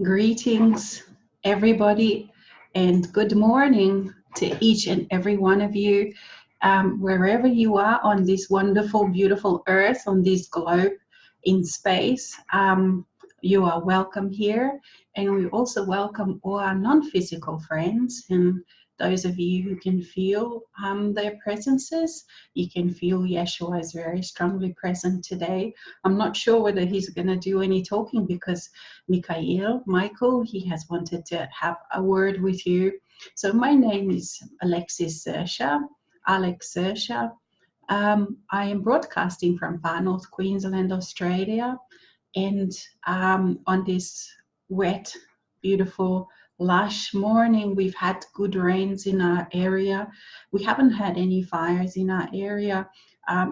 Greetings, everybody, and good morning to each and every one of you, wherever you are on this wonderful, beautiful earth, on this globe in space. You are welcome here, and we also welcome all our non-physical friends and those of you who can feel their presences. You can feel Yeshua is very strongly present today. I'm not sure whether he's going to do any talking because Michael, he has wanted to have a word with you. So my name is Alexis Sersha, Alex Sersha. I am broadcasting from Far North Queensland, Australia, and on this wet, beautiful, lush morning, we've had good rains in our area. We haven't had any fires in our area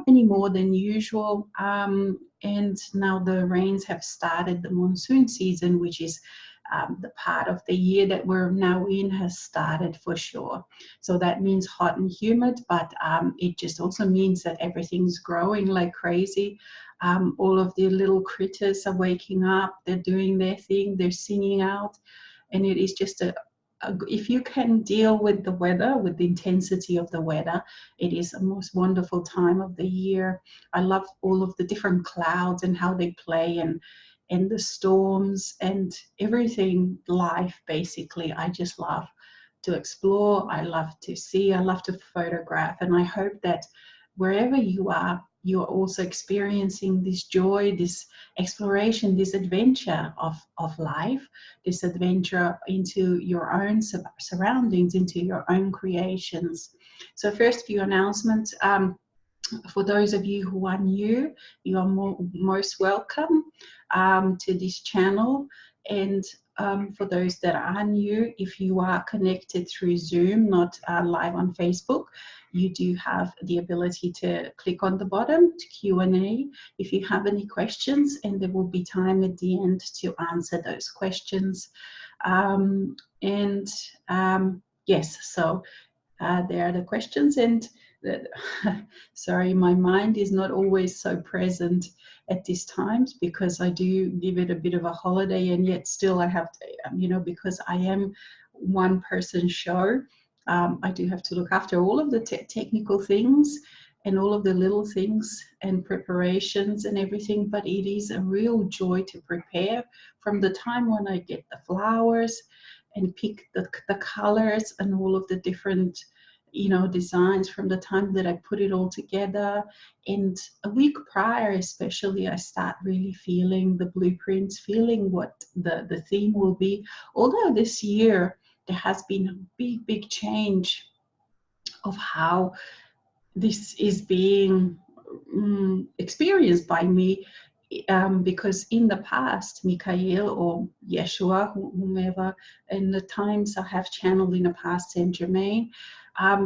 any more than usual. And now the rains have started. The monsoon season, which is the part of the year that we're now in, has started for sure. So that means hot and humid, but it just also means that everything's growing like crazy. All of the little critters are waking up, they're doing their thing, they're singing out, and it is just if you can deal with the weather, with the intensity of the weather, it is a most wonderful time of the year. I love all of the different clouds and how they play, and the storms and everything, life basically. I just love to explore, I love to see, I love to photograph, and I hope that wherever you are also experiencing this joy, this exploration, this adventure of life, this adventure into your own surroundings, into your own creations. So first, few announcements. For those of you who are new, you are most welcome to this channel. And for those that are new, if you are connected through Zoom, not live on Facebook, you do have the ability to click on the bottom to Q&A if you have any questions, and there will be time at the end to answer those questions. Yes, so there are the questions, and sorry, my mind is not always so present at these times because I do give it a bit of a holiday, and yet still I have to, because I am one person show, I do have to look after all of the technical things and all of the little things and preparations and everything, but it is a real joy to prepare from the time when I get the flowers and pick the colors and all of the different designs, from the time that I put it all together. And a week prior especially, I start really feeling the blueprints, feeling what the theme will be. Although this year there has been a big change of how this is being experienced by me, because in the past, Mikhail or Yeshua, whomever, in the times I have channeled in the past, Saint Germain,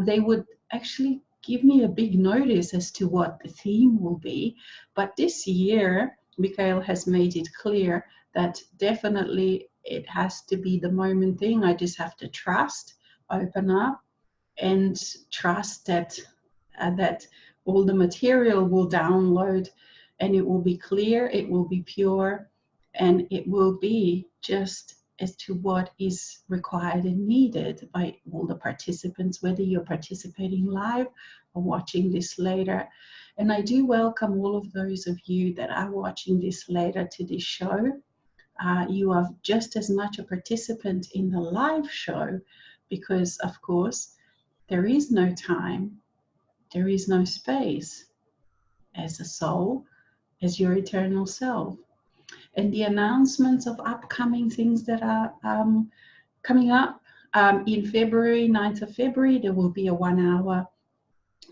they would actually give me a big notice as to what the theme will be. But this year, Mikhail has made it clear that definitely it has to be the moment thing. I just have to trust, open up, and trust that that all the material will download, and it will be clear, it will be pure, and it will be just as to what is required and needed by all the participants, whether you're participating live or watching this later. And I do welcome all of those of you that are watching this later to this show. You are just as much a participant in the live show, because of course there is no time, there is no space as a soul, as your eternal self. And the announcements of upcoming things that are coming up, in February, 9th of February, there will be a 1-hour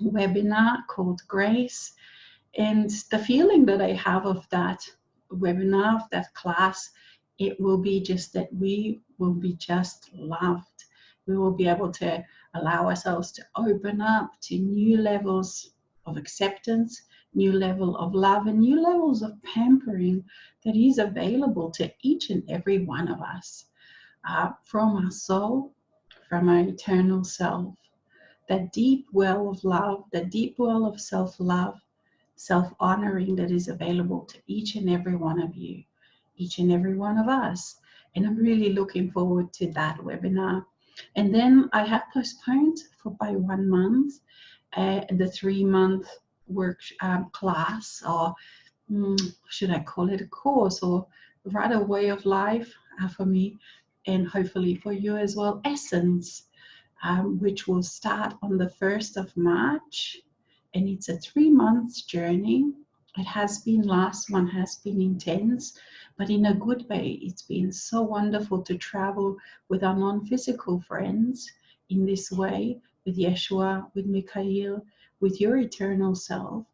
webinar called Grace. And the feeling that I have of that webinar, of that class, it will be just that we will be just loved. We will be able to allow ourselves to open up to new levels of acceptance, new level of love, and new levels of pampering that is available to each and every one of us, from our soul, from our eternal self. That deep well of love, that deep well of self-love, self-honoring that is available to each and every one of you, each and every one of us. And I'm really looking forward to that webinar. And then I have postponed by 1 month the 3-month work class, or should I call it a course, or rather way of life for me, and hopefully for you as well, Essence, which will start on the 1st of March. And it's a 3-month journey. It has been, last one has been intense, but in a good way. It's been so wonderful to travel with our non-physical friends in this way, with Yeshua, with Mikhail, with your eternal self.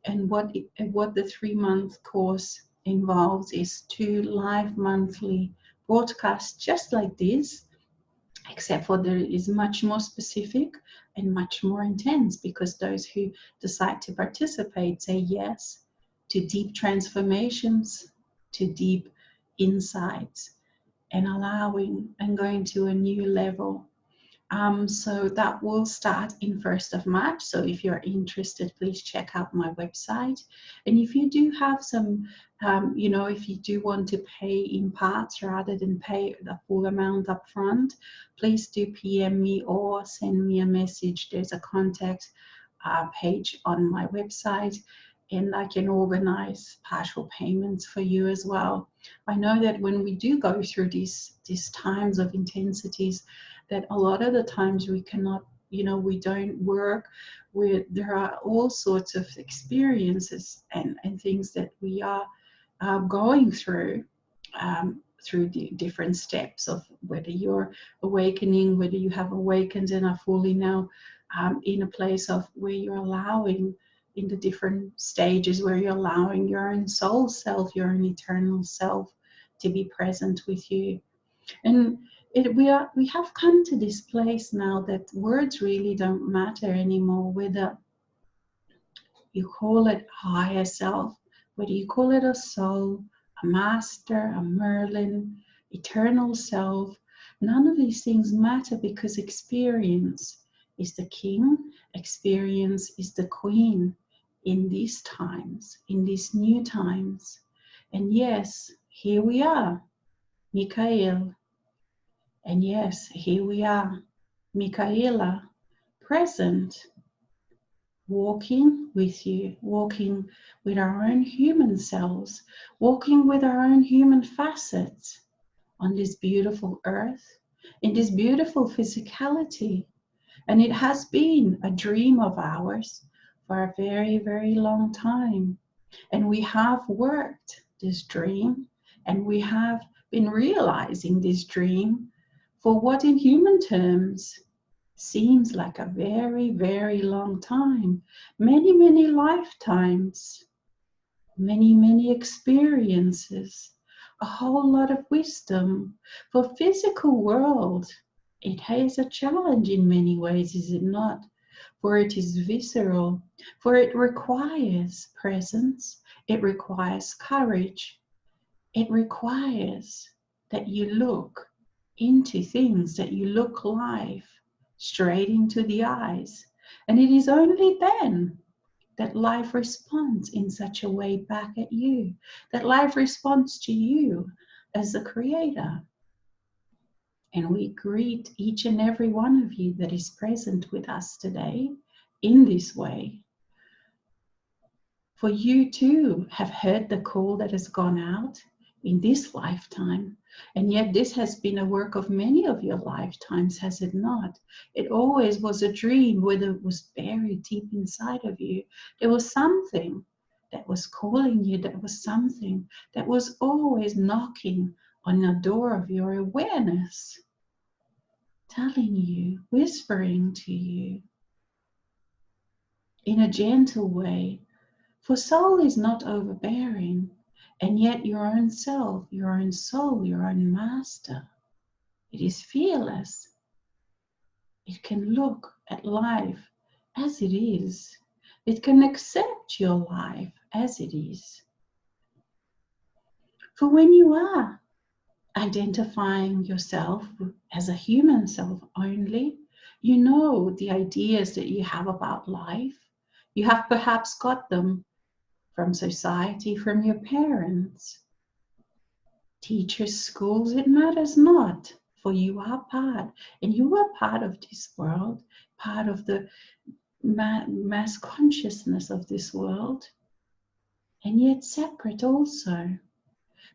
And what the 3-month course involves is 2 live monthly broadcasts just like this, except for there is much more specific and much more intense, because those who decide to participate say yes to deep transformations, to deep insights, and allowing and going to a new level. So that will start in 1st of March. So if you're interested, please check out my website. And if you do have some, if you do want to pay in parts rather than pay the full amount up front, please do PM me or send me a message. There's a contact page on my website, and I can organize partial payments for you as well. I know that when we do go through these times of intensities, that a lot of the times we cannot, we don't work with, there are all sorts of experiences and things that we are going through the different steps of whether you're awakening, whether you have awakened and are fully now in a place of where you're allowing, in the different stages where you're allowing your own soul self, your own eternal self to be present with you. And we have come to this place now that words really don't matter anymore, whether you call it higher self, whether you call it a soul, a master, a Merlin, eternal self. None of these things matter, because experience is the king, experience is the queen in these times, in these new times. And yes, here we are, Mikhail. And yes, here we are, Michaela, present, walking with you, walking with our own human selves, walking with our own human facets on this beautiful earth, in this beautiful physicality. And it has been a dream of ours for a very, very long time. And we have worked this dream, and we have been realizing this dream for what in human terms seems like a very, very long time. Many, many lifetimes, many, many experiences, a whole lot of wisdom. For physical world, it has a challenge in many ways, is it not? For it is visceral, for it requires presence, it requires courage, it requires that you look into things, that you look life straight into the eyes. And it is only then that life responds in such a way back at you, that life responds to you as the creator. And we greet each and every one of you that is present with us today in this way. For you too have heard the call that has gone out in this lifetime. And yet this has been a work of many of your lifetimes, has it not? It always was a dream, whether it was buried deep inside of you. There was something that was calling you, that was something that was always knocking on the door of your awareness, telling you, whispering to you in a gentle way. For soul is not overbearing, and yet your own self, your own soul, your own master, it is fearless. It can look at life as it is. It can accept your life as it is. For when you are identifying yourself as a human self only, you know the ideas that you have about life. You have perhaps got them from society, from your parents. teachers, schools, it matters not. For you are part, and you are part of this world, part of the mass consciousness of this world, and yet separate also.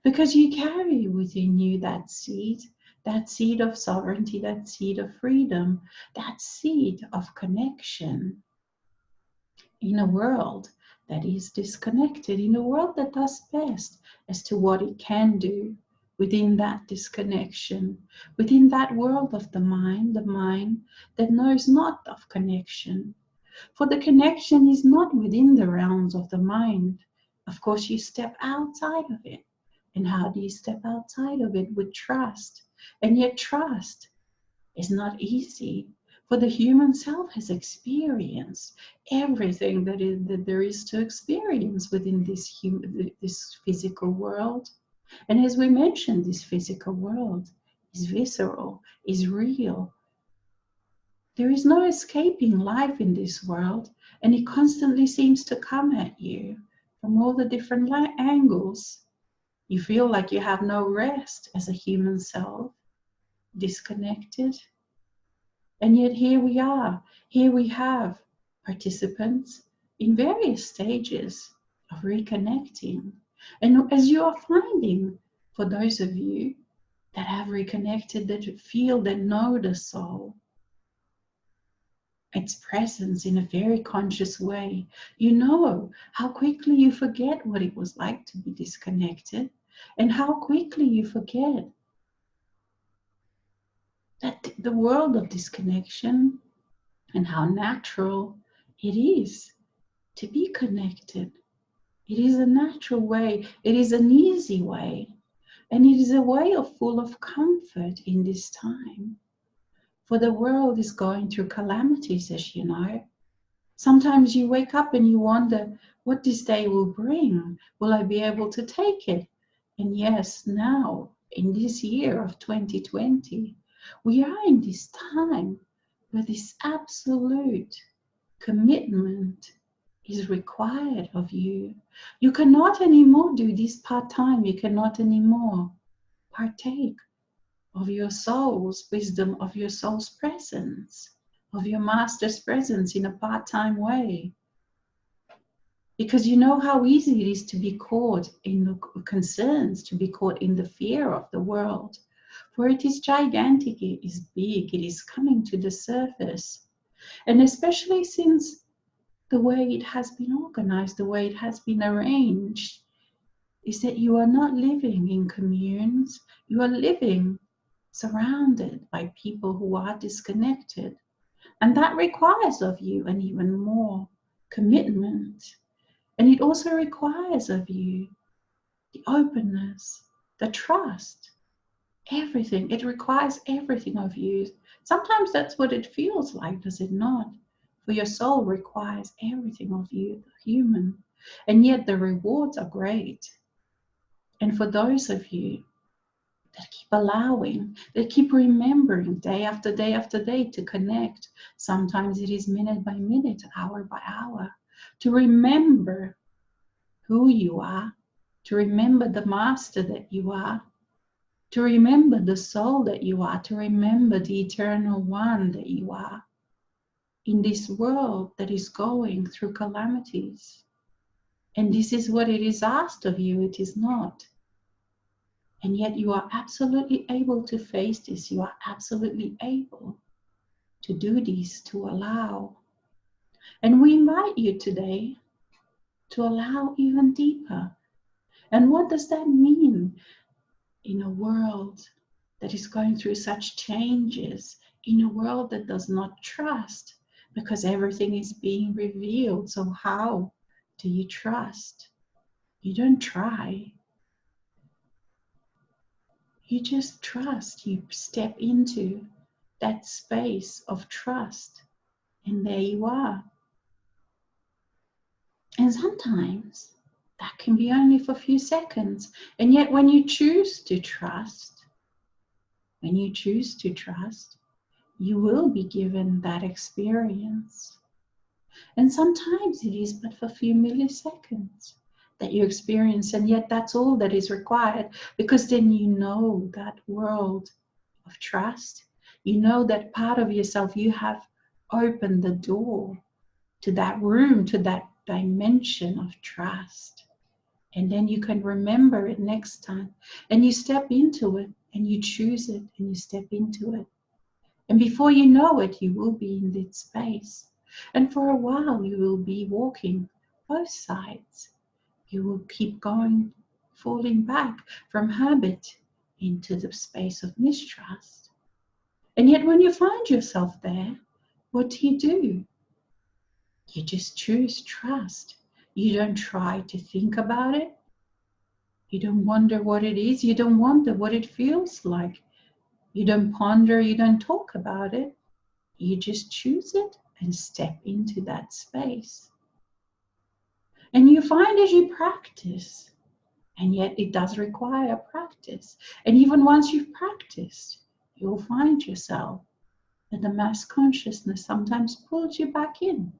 Because you carry within you that seed of sovereignty, that seed of freedom, that seed of connection in a world that is disconnected, in a world that does best as to what it can do within that disconnection, within that world of the mind that knows not of connection. For the connection is not within the realms of the mind. Of course, you step outside of it. And how do you step outside of it? With trust. And yet trust is not easy, for the human self has experienced everything that there is to experience within this physical world. And as we mentioned, this physical world is visceral, is real. There is no escaping life in this world, and it constantly seems to come at you from all the different angles. You feel like you have no rest as a human self, disconnected. And yet here we are. Here we have participants in various stages of reconnecting. And as you are finding, for those of you that have reconnected, that feel, that know the soul, its presence in a very conscious way, you know how quickly you forget what it was like to be disconnected, and how quickly you forget that the world of disconnection, and how natural it is to be connected. It is a natural way, it is an easy way, and it is a way full of comfort in this time. For the world is going through calamities, as you know. Sometimes you wake up and you wonder what this day will bring. Will I be able to take it? And yes, now, in this year of 2020, we are in this time where this absolute commitment is required of you. You cannot anymore do this part-time. You cannot anymore partake of your soul's wisdom, of your soul's presence, of your master's presence in a part-time way. Because you know how easy it is to be caught in the concerns, to be caught in the fear of the world. For it is gigantic, it is big, it is coming to the surface. And especially since the way it has been organized, the way it has been arranged, is that you are not living in communes, you are living surrounded by people who are disconnected. And that requires of you an even more commitment. And it also requires of you the openness, the trust, everything. It requires everything of you. Sometimes that's what it feels like, does it not? For your soul requires everything of you, the human. And yet the rewards are great. And for those of you that keep allowing, that keep remembering day after day after day to connect, sometimes it is minute by minute, hour by hour, to remember who you are, to remember the master that you are, to remember the soul that you are, to remember the eternal one that you are in this world that is going through calamities. And this is what it is asked of you, it is not. And yet you are absolutely able to face this. You are absolutely able to do this, to allow. And we invite you today to allow even deeper. And what does that mean in a world that is going through such changes, in a world that does not trust, because everything is being revealed? So how do you trust? You don't try. You just trust. You step into that space of trust, and there you are. And sometimes that can be only for a few seconds. And yet when you choose to trust, you will be given that experience. And sometimes it is but for a few milliseconds. that you experience, and yet that's all that is required, because then you know that world of trust. You know that part of yourself, you have opened the door to that room, to that dimension of trust. And then you can remember it next time, and you step into it, and you choose it, and you step into it. And before you know it, you will be in this space. And for a while, you will be walking both sides. You will keep going, falling back from habit into the space of mistrust. And yet, when you find yourself there, what do? You just choose trust. You don't try to think about it. You don't wonder what it is. You don't wonder what it feels like. You don't ponder. You don't talk about it. You just choose it and step into that space. And you find as you practice, and yet it does require practice. And even once you've practiced, you'll find yourself that the mass consciousness sometimes pulls you back in.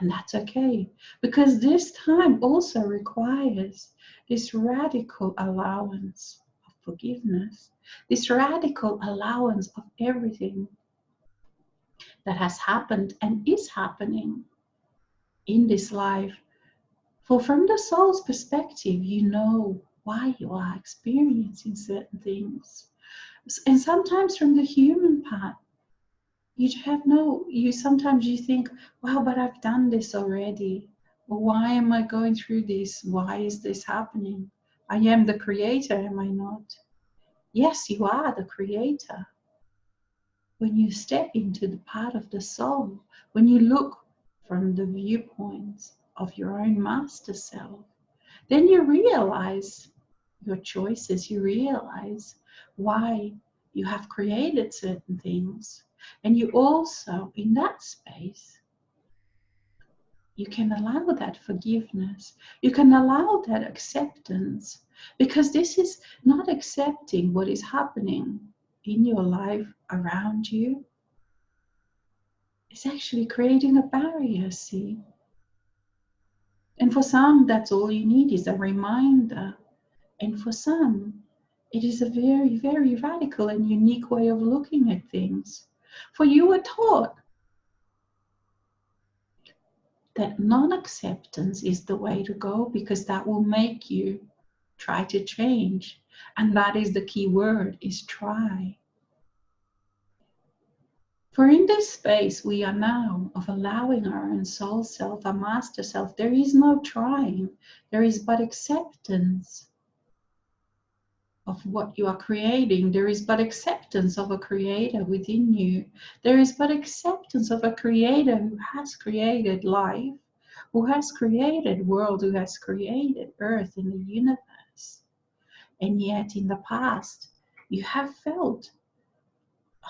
And that's okay, because this time also requires this radical allowance of forgiveness, this radical allowance of everything that has happened and is happening in this life. For from the soul's perspective, you know why you are experiencing certain things. And sometimes from the human part, sometimes you think, wow, but I've done this already. Or why am I going through this? Why is this happening? I am the creator, am I not? Yes, you are the creator. When you step into the part of the soul, when you look from the viewpoints of your own master self, then you realize your choices, you realize why you have created certain things. And you also, in that space, you can allow that forgiveness. You can allow that acceptance, because this is not accepting what is happening in your life around you. It's actually creating a barrier, see? And for some, that's all you need is a reminder. And for some, it is a very, very radical and unique way of looking at things. For you were taught that non-acceptance is the way to go, because that will make you try to change. And that is the key word, is try. For in this space we are now of allowing our own soul self, our master self, there is no trying, there is but acceptance of what you are creating. There is but acceptance of a creator within you. There is but acceptance of a creator who has created life, who has created world, who has created earth and the universe. And yet in the past, you have felt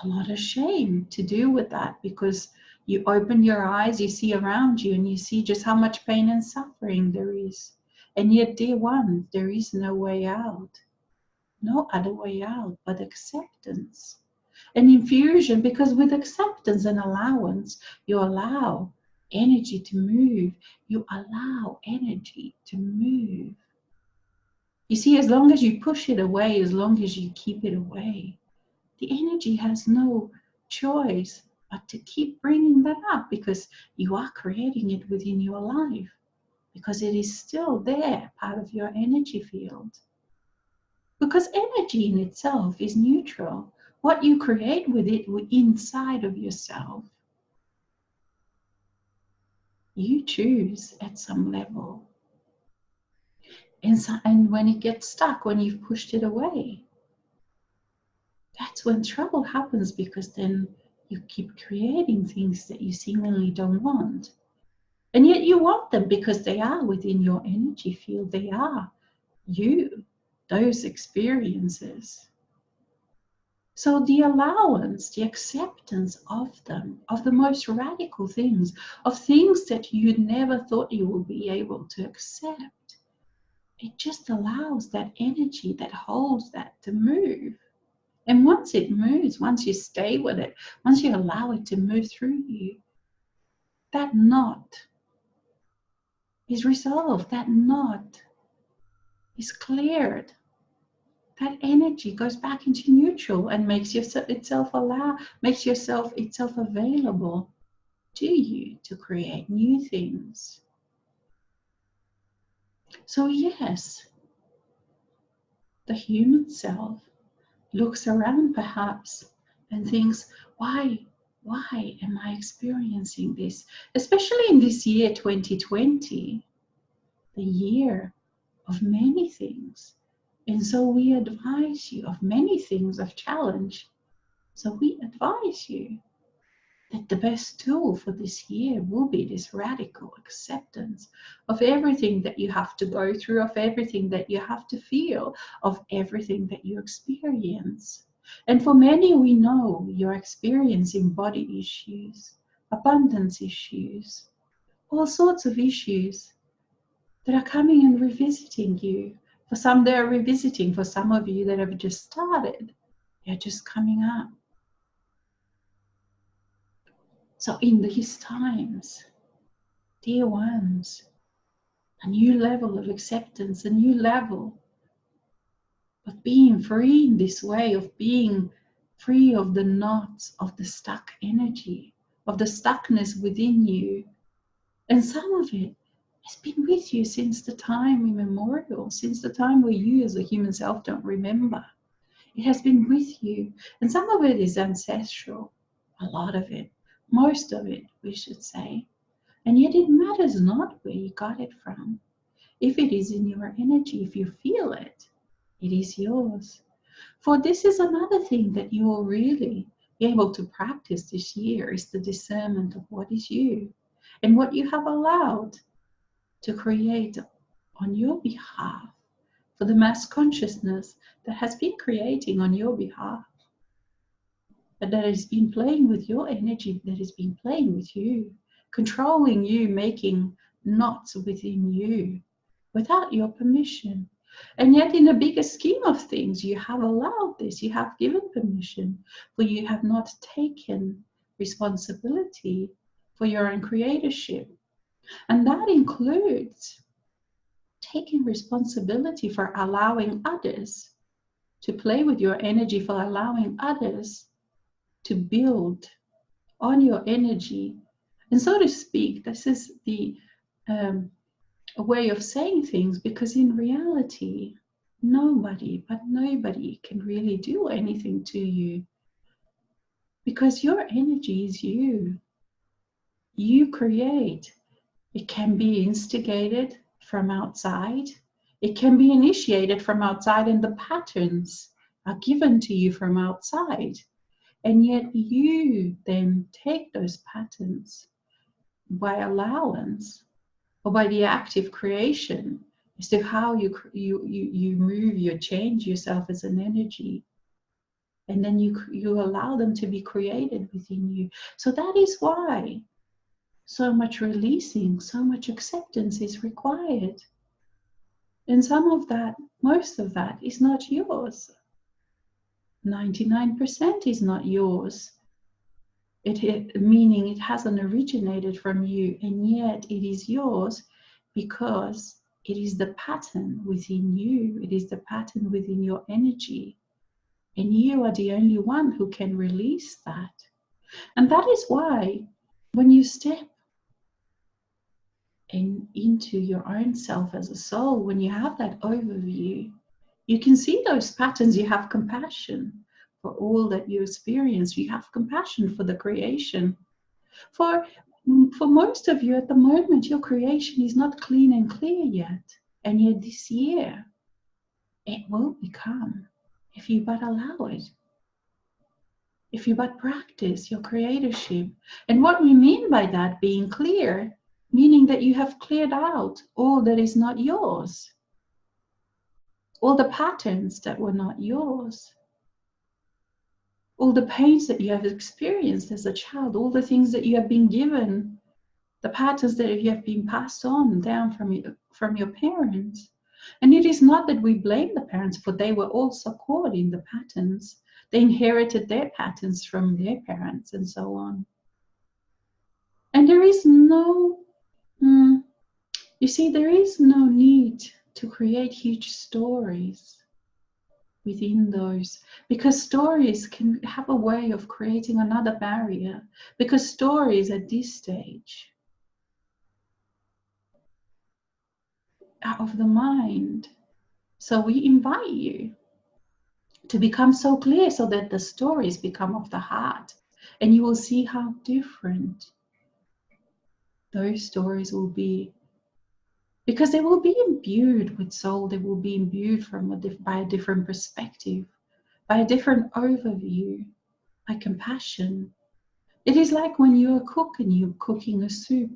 a lot of shame to do with that, because you open your eyes, you see around you, and you see just how much pain and suffering there is. And yet, dear one, there is no way out. No other way out but acceptance and infusion, because with acceptance and allowance, you allow energy to move. You allow energy to move. You see, as long as you push it away, as long as you keep it away, the energy has no choice but to keep bringing that up, because you are creating it within your life, because it is still there, part of your energy field. Because energy in itself is neutral. What you create with it inside of yourself, you choose at some level. And when it gets stuck, when you've pushed it away, that's when trouble happens, because then you keep creating things that you seemingly don't want. And yet you want them because they are within your energy field. They are you, those experiences. So the allowance, the acceptance of them, of the most radical things, of things that you never thought you would be able to accept, it just allows that energy that holds that to move. And once it moves, once you stay with it, once you allow it to move through you, that knot is resolved, that knot is cleared, that energy goes back into neutral and makes itself available to you to create new things. So yes, the human self looks around perhaps and thinks, why am I experiencing this? Especially in this year 2020, the year of many things. And so we advise you of many things of challenge. So we advise you that the best tool for this year will be this radical acceptance of everything that you have to go through, of everything that you have to feel, of everything that you experience. And for many, we know you're experiencing body issues, abundance issues, all sorts of issues that are coming and revisiting you. For some, they're revisiting. For some of you that have just started, they're just coming up. So in these times, dear ones, a new level of acceptance, a new level of being free in this way, of being free of the knots of the stuck energy, of the stuckness within you. And some of it has been with you since the time immemorial, since the time where you as a human self don't remember. It has been with you. And some of it is ancestral, a lot of it, most of it, we should say. And yet it matters not where you got it from. If it is in your energy, if you feel it, it is yours. For this is another thing that you will really be able to practice this year, is the discernment of what is you and what you have allowed to create on your behalf for the mass consciousness that has been creating on your behalf, that has been playing with your energy, that has been playing with you, controlling you, making knots within you without your permission. And yet in the bigger scheme of things, you have allowed this, you have given permission, for you have not taken responsibility for your own creatorship. And that includes taking responsibility for allowing others to play with your energy, for allowing others to build on your energy. And so to speak, this is the a way of saying things, because in reality, nobody can really do anything to you, because your energy is you. You create. It can be instigated from outside. It can be initiated from outside, and the patterns are given to you from outside. And yet you then take those patterns by allowance, or by the active creation as to how you move, you change yourself as an energy, and then you allow them to be created within you. So that is why so much releasing, so much acceptance is required. And some of that, most of that, is not yours. 99% is not yours. Meaning it hasn't originated from you, and yet it is yours because it is the pattern within you. It is the pattern within your energy. And you are the only one who can release that. And that is why when you step into your own self as a soul, when you have that overview, you can see those patterns. You have compassion for all that you experience. You have compassion for the creation. For most of you at the moment, your creation is not clean and clear yet. And yet this year, it will become, if you but allow it. If you but practice your creatorship. And what we mean by that, being clear, meaning that you have cleared out all that is not yours. All the patterns that were not yours. All the pains that you have experienced as a child, all the things that you have been given, the patterns that you have been passed on down from your parents. And it is not that we blame the parents, for they were also caught in the patterns. They inherited their patterns from their parents and so on. And there is no You see, there is no need to create huge stories within those, because stories can have a way of creating another barrier, because stories at this stage are of the mind. So we invite you to become so clear so that the stories become of the heart, and you will see how different those stories will be, because they will be imbued with soul. They will be imbued by a different perspective, by a different overview, by compassion. It is like when you're a cook and you're cooking a soup,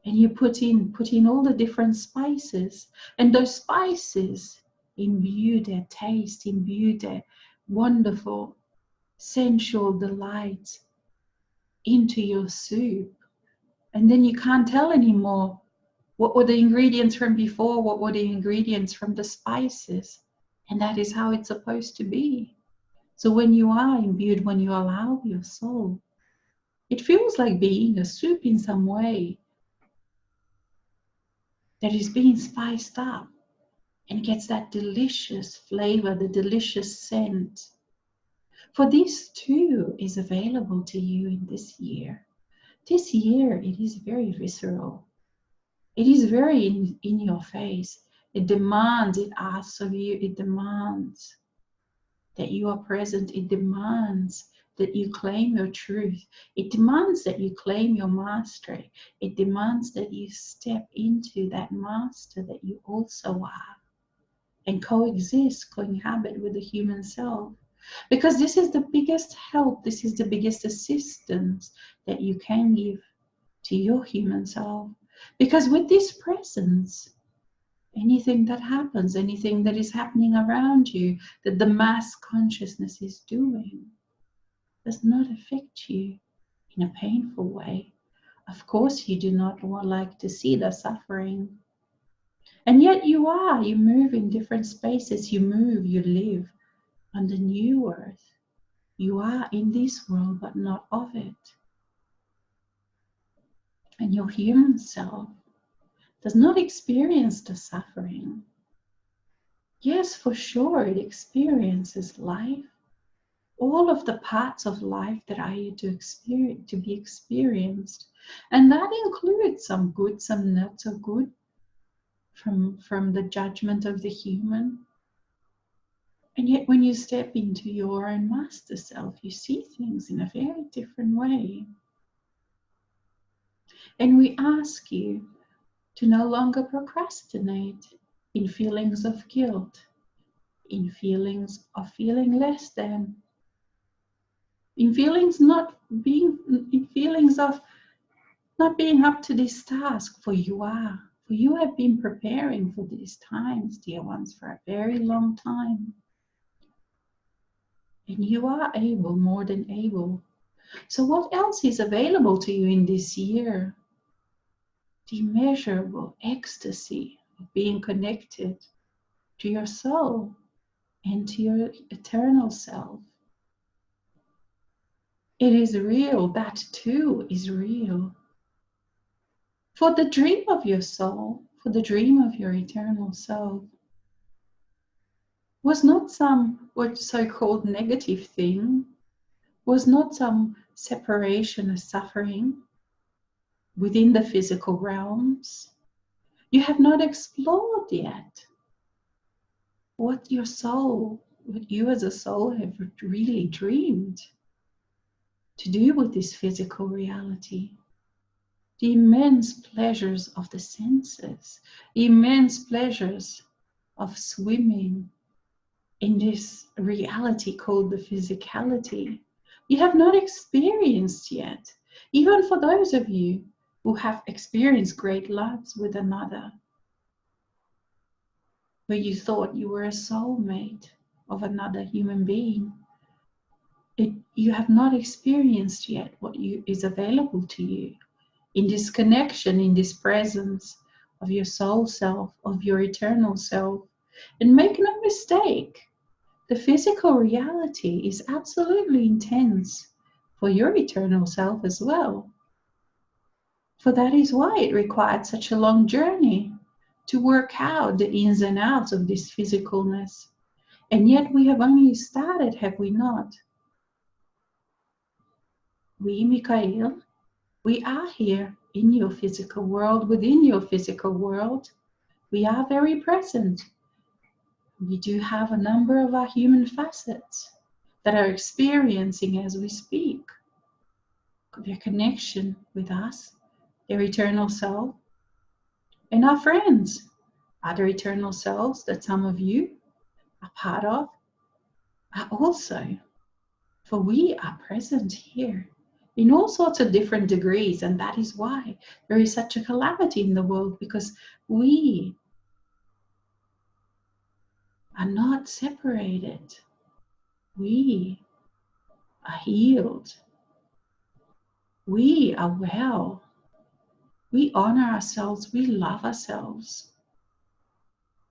and you put in all the different spices, and those spices imbue their taste, imbue their wonderful sensual delight into your soup. And then you can't tell anymore what were the ingredients from before, what were the ingredients from the spices. And that is how it's supposed to be. So when you are imbued, when you allow your soul, it feels like being a soup in some way that is being spiced up and gets that delicious flavor, the delicious scent. For this too is available to you in this year. This year, it is very visceral. It is very in your face. It demands, it asks of you, it demands that you are present. It demands that you claim your truth. It demands that you claim your mastery. It demands that you step into that master that you also are and coexist, co-inhabit with the human self. Because this is the biggest help, this is the biggest assistance that you can give to your human self. Because with this presence, anything that happens, anything that is happening around you, that the mass consciousness is doing, does not affect you in a painful way. Of course, you do not like to see the suffering. And yet you move in different spaces, you move, you live on the new earth. You are in this world, but not of it. And your human self does not experience the suffering. Yes, for sure, it experiences life. All of the parts of life that are here to be experienced. And that includes some good, some not so good, from the judgment of the human. And yet when you step into your own master self, you see things in a very different way. And we ask you to no longer procrastinate in feelings of guilt, in feelings of feeling less than, in feelings of not being up to this task. For you have been preparing for these times, dear ones, for a very long time. And you are able, more than able. So what else is available to you in this year? The immeasurable ecstasy of being connected to your soul and to your eternal self. It is real, that too is real. For the dream of your soul, for the dream of your eternal self, was not some what so-called negative thing, was not some separation or suffering within the physical realms. You have not explored yet what your soul, what you as a soul have really dreamed to do with this physical reality. The immense pleasures of the senses, the immense pleasures of swimming in this reality called the physicality, you have not experienced yet. Even for those of you who have experienced great loves with another, where you thought you were a soulmate of another human being, you have not experienced yet what is available to you in this connection, in this presence of your soul self, of your eternal self. And make no mistake, the physical reality is absolutely intense for your eternal self as well. For that is why it required such a long journey to work out the ins and outs of this physicalness. And yet we have only started, have we not? We, Mikhail, we are here in your physical world, within your physical world. We are very present. We do have a number of our human facets that are experiencing as we speak their connection with us, their eternal self, and our friends, other eternal selves that some of you are part of, are also. For we are present here in all sorts of different degrees, and that is why there is such a calamity in the world, because we are not separated. We are healed. We are well. We honor ourselves. We love ourselves.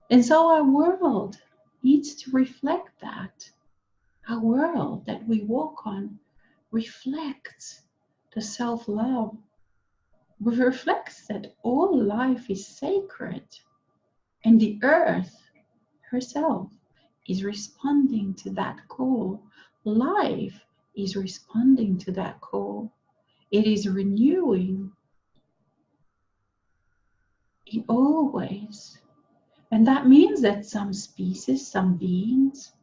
And so our world needs to reflect that. Our world that we walk on reflects the self-love. It reflects that all life is sacred. And the earth herself is responding to that call. Life is responding to that call. It is renewing in all ways. And that means that some species, some beings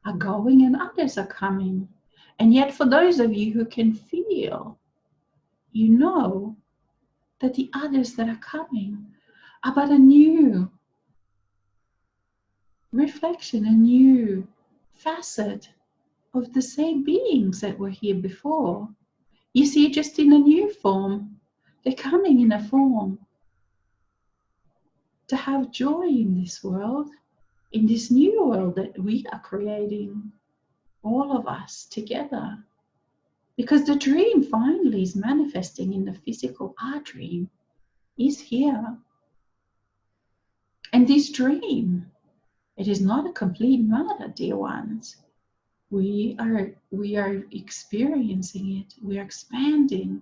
are going and others are coming. And yet for those of you who can feel, you know that the others that are coming are but a new reflection, a new facet of the same beings that were here before. You see, just in a new form. They're coming in a form to have joy in this world, in this new world that we are creating, all of us together. Because the dream finally is manifesting in the physical. Our dream is here. And this dream, it is not a complete matter, dear ones. We are experiencing it. We are expanding.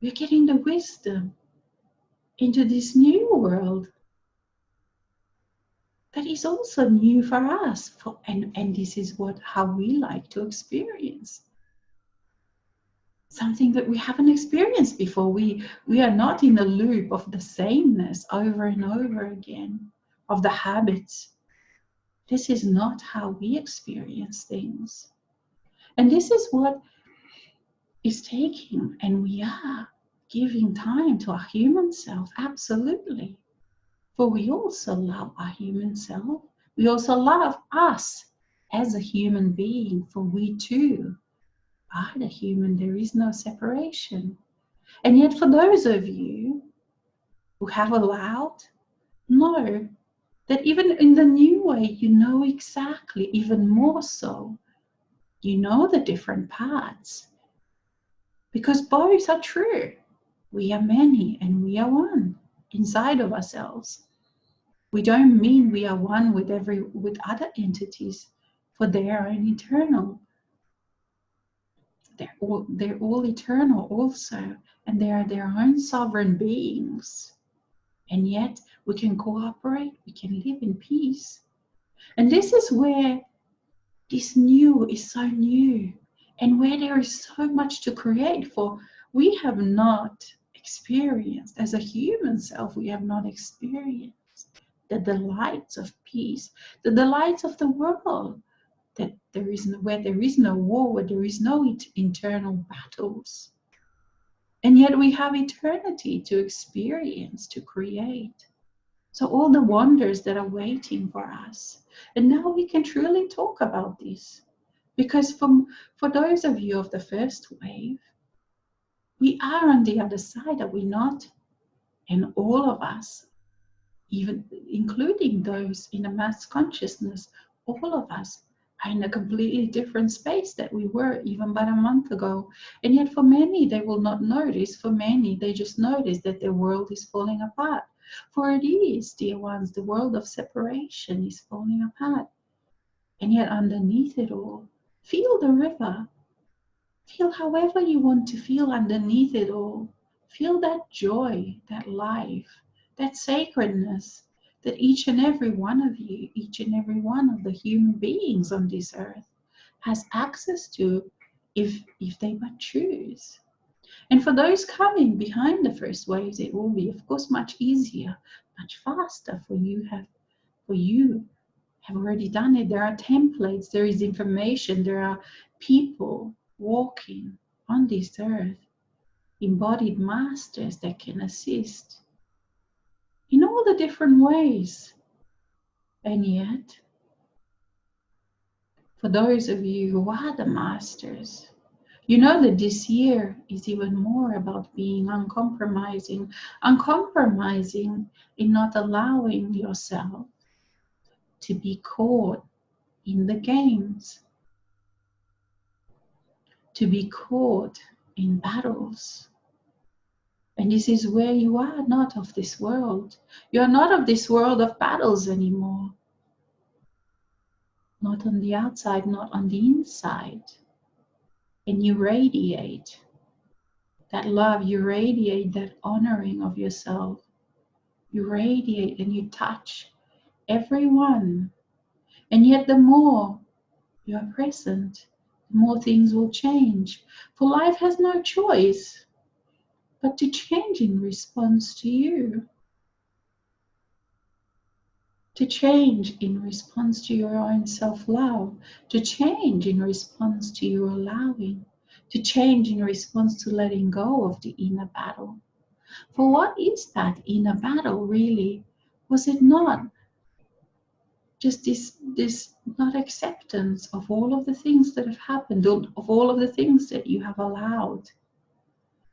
We're getting the wisdom into this new world that is also new for us. And this is how we like to experience. Something that we haven't experienced before. We are not in a loop of the sameness over and over again, of the habits. This is not how we experience things. And this is what is taking, and we are giving time to our human self, absolutely. For we also love our human self. We also love us as a human being, for we too are the human. There is no separation. And yet for those of you who have allowed, know that even in the new way, you know exactly, even more so, you know the different parts. Because both are true. We are many and we are one inside of ourselves. We don't mean we are one with other entities, for they are eternal. They're all eternal also, and they are their own sovereign beings. And yet we can cooperate, we can live in peace. And this is where this new is so new, and where there is so much to create. For we have not experienced, as a human self, we have not experienced the delights of peace, the delights of the world, that where there is no war, where there is no internal battles. And yet we have eternity to experience, to create. So all the wonders that are waiting for us. And now we can truly talk about this. Because for those of you of the first wave, we are on the other side, are we not? And all of us, even including those in a mass consciousness, all of us are in a completely different space that we were even but a month ago. And yet for many, they will not notice. For many, they just notice that their world is falling apart. For it is, dear ones, the world of separation is falling apart. And yet underneath it all, feel the river. Feel however you want to feel underneath it all. Feel that joy, that life, that sacredness that each and every one of you, each and every one of the human beings on this earth has access to if they but choose. And for those coming behind the first waves, it will be, of course, much easier, much faster for you have already done it. There are templates, there is information, there are people walking on this earth, embodied masters that can assist in all the different ways. And yet, for those of you who are the masters, you know that this year is even more about being uncompromising in not allowing yourself to be caught in the games, to be caught in battles. And this is where you are not of this world. You are not of this world of battles anymore. Not on the outside, not on the inside. And you radiate that love, you radiate that honoring of yourself. You radiate and you touch everyone. And yet the more you are present, the more things will change. For life has no choice but to change in response to you. To change in response to your own self-love. To change in response to your allowing. To change in response to letting go of the inner battle. For what is that inner battle really? Was it not just this not acceptance of all of the things that have happened, of all of the things that you have allowed?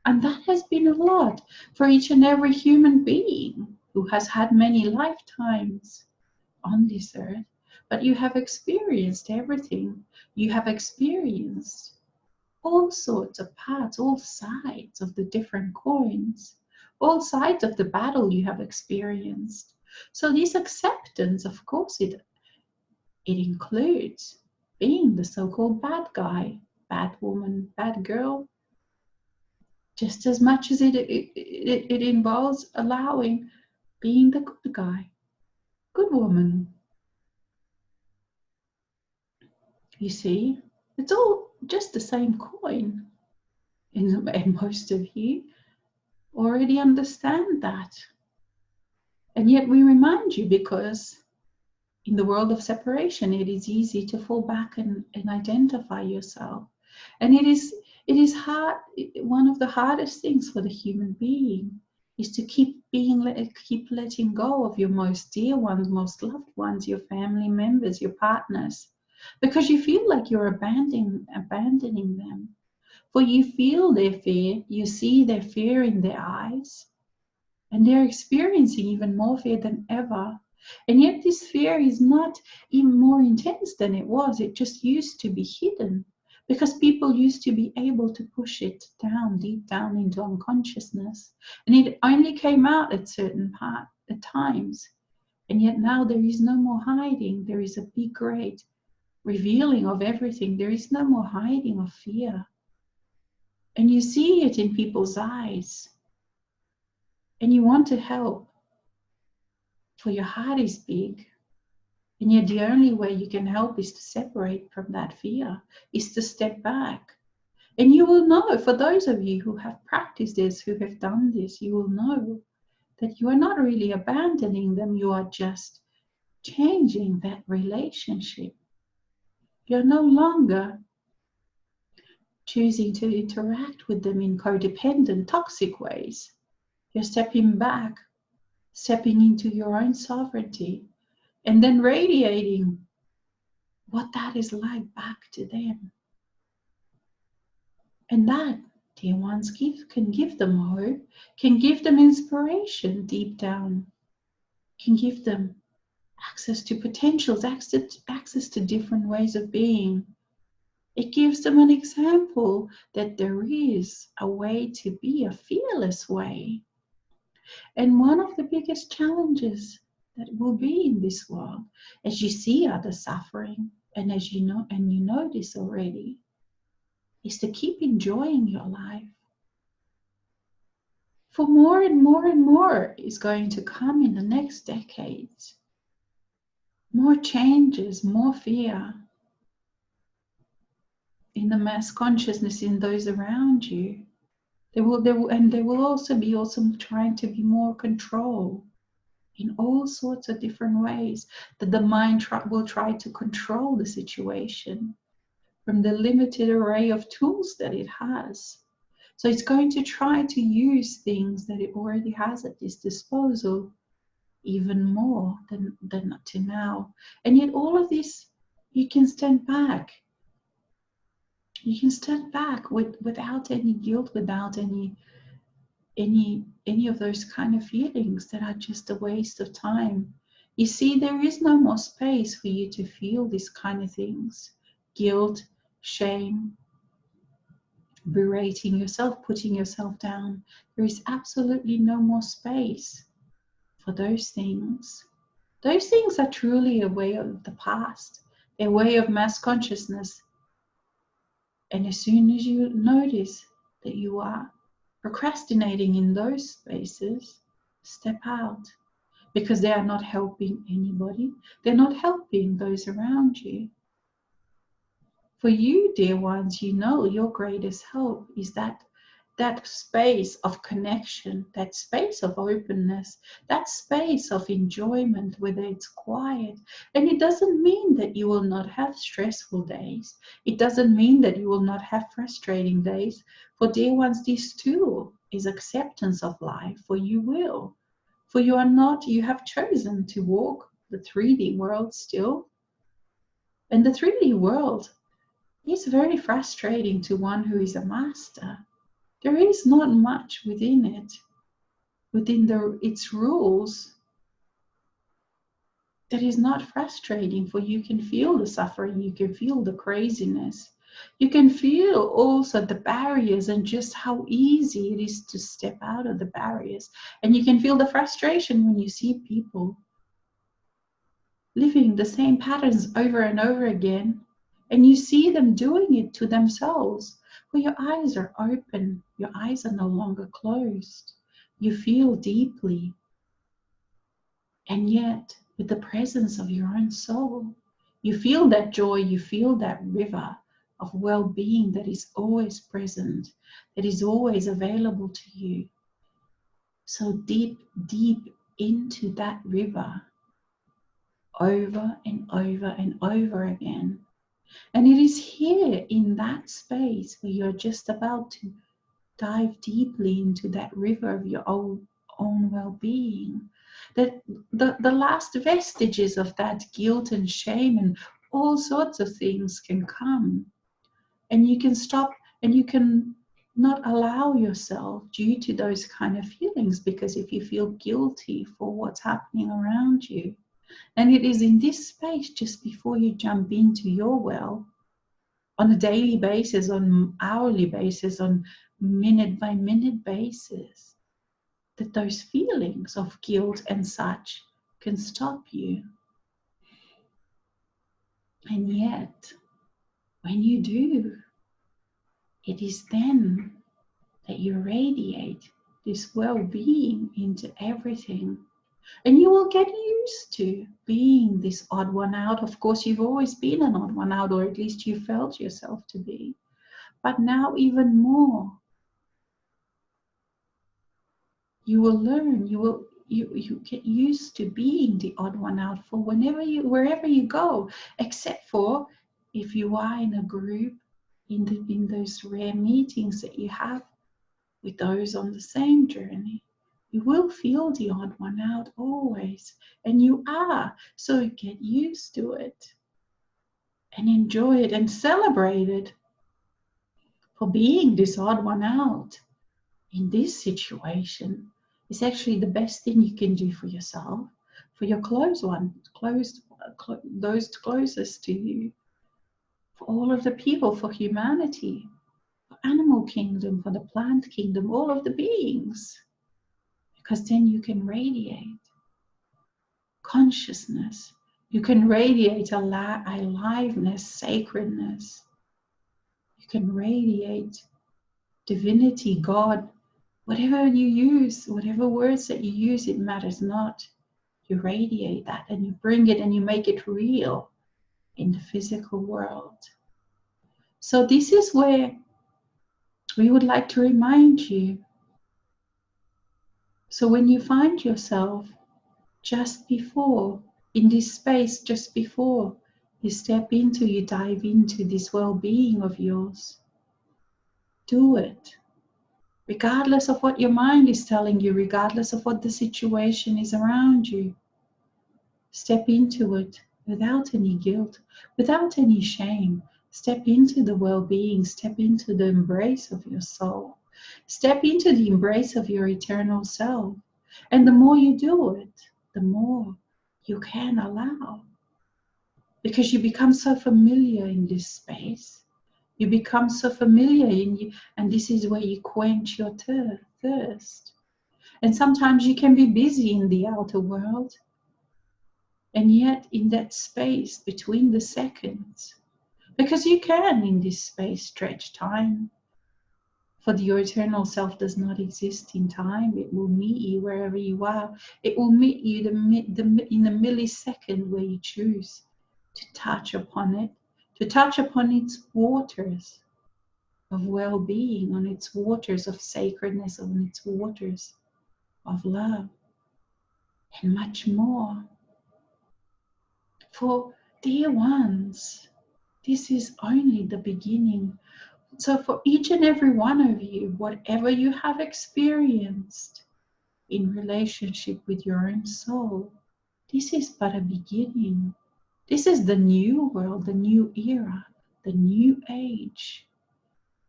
And that has been a lot for each and every human being who has had many lifetimes on this earth. But you have experienced everything. You have experienced all sorts of parts, all sides of the different coins, all sides of the battle you have experienced. So this acceptance, of course, it includes being the so-called bad guy, bad woman, bad girl, just as much as it involves allowing being the good guy, good woman. You see, it's all just the same coin. And most of you already understand that. And yet we remind you, because in the world of separation, it is easy to fall back and identify yourself. And it is hard. One of the hardest things for the human being is to keep letting go of your most dear ones, most loved ones, your family members, your partners, because you feel like you're abandoning them. For you feel their fear, you see their fear in their eyes, and they're experiencing even more fear than ever. And yet this fear is not even more intense than it was. It just used to be hidden because people used to be able to push it down, deep down into unconsciousness. And it only came out at at times. And yet now there is no more hiding. There is a big, great revealing of everything. There is no more hiding of fear. And you see it in people's eyes. And you want to help. For your heart is big. And yet the only way you can help is to separate from that fear, is to step back. And you will know, for those of you who have practiced this, who have done this, you will know that you are not really abandoning them. You are just changing that relationship. You're no longer choosing to interact with them in codependent, toxic ways. You're stepping back, stepping into your own sovereignty, and then radiating what that is like back to them. And that, dear ones, can give them hope, can give them inspiration deep down, can give them access to potentials, access to different ways of being. It gives them an example that there is a way to be, a fearless way. And one of the biggest challenges that will be in this world, as you see others suffering, and as you know this already, is to keep enjoying your life. For more and more and more is going to come in the next decades. More changes, more fear in the mass consciousness, in those around you. There will also be trying to be more control in all sorts of different ways, that the mind will try to control the situation from the limited array of tools that it has. So it's going to try to use things that it already has at its disposal even more than up to now. And yet all of this, you can stand back. You can stand back without any guilt, without any of those kind of feelings that are just a waste of time. You see, there is no more space for you to feel these kind of things. Guilt, shame, berating yourself, putting yourself down. There is absolutely no more space for those things. Those things are truly a way of the past, a way of mass consciousness. And as soon as you notice that you are procrastinating in those spaces, step out, because they are not helping anybody. They're not helping those around you. For you, dear ones, you know your greatest help is that space of connection, that space of openness, that space of enjoyment, whether it's quiet. And it doesn't mean that you will not have stressful days. It doesn't mean that you will not have frustrating days. For dear ones, this too is acceptance of life, for you will. For you have chosen to walk the 3D world still. And the 3D world is very frustrating to one who is a master. There is not much within it, within its rules, that is not frustrating, for you can feel the suffering, you can feel the craziness, you can feel also the barriers and just how easy it is to step out of the barriers. And you can feel the frustration when you see people living the same patterns over and over again, and you see them doing it to themselves. Well, your eyes are open. Your eyes are no longer closed. You feel deeply. And yet, with the presence of your own soul, you feel that joy, you feel that river of well-being that is always present, that is always available to you. So deep, deep into that river, over and over and over again. And it is here in that space where you're just about to dive deeply into that river of your own well-being, that the last vestiges of that guilt and shame and all sorts of things can come. And you can stop and you can not allow yourself due to those kind of feelings, because if you feel guilty for what's happening around you, and it is in this space just before you jump into your well, on a daily basis, on hourly basis, on minute by minute basis, that those feelings of guilt and such can stop you. And yet, when you do, it is then that you radiate this well-being into everything. And you will get used to being this odd one out. Of course, you've always been an odd one out, or at least you felt yourself to be. But now even more, you will learn, you get used to being the odd one out for wherever you go, except for if you are in a group, in those rare meetings that you have with those on the same journey. You will feel the odd one out always, and you are. So get used to it and enjoy it and celebrate it for being this odd one out in this situation. Is actually the best thing you can do for yourself, for your those closest to you, for all of the people, for humanity, for animal kingdom, for the plant kingdom, all of the beings. Because then you can radiate consciousness. You can radiate aliveness, sacredness. You can radiate divinity, God, Whatever you use, whatever words that you use, it matters not. You radiate that and you bring it and you make it real in the physical world. So this is where we would like to remind you. So when you find yourself just before, in this space, just before you step into, you dive into this well-being of yours, do it. Regardless of what your mind is telling you, regardless of what the situation is around you, step into it without any guilt, without any shame. Step into the well-being, step into the embrace of your soul. Step into the embrace of your eternal self. And the more you do it, the more you can allow. Because you become so familiar in this space. You become so familiar and this is where you quench your thirst. And sometimes you can be busy in the outer world. And yet in that space between the seconds, because you can in this space stretch time. For your eternal self does not exist in time. It will meet you wherever you are. It will meet you in the millisecond where you choose to touch upon it, to touch upon its waters of well-being, on its waters of sacredness, on its waters of love, and much more. For dear ones, this is only the beginning. So for each and every one of you, whatever you have experienced in relationship with your own soul, this is but a beginning. This is the new world, the new era, the new age,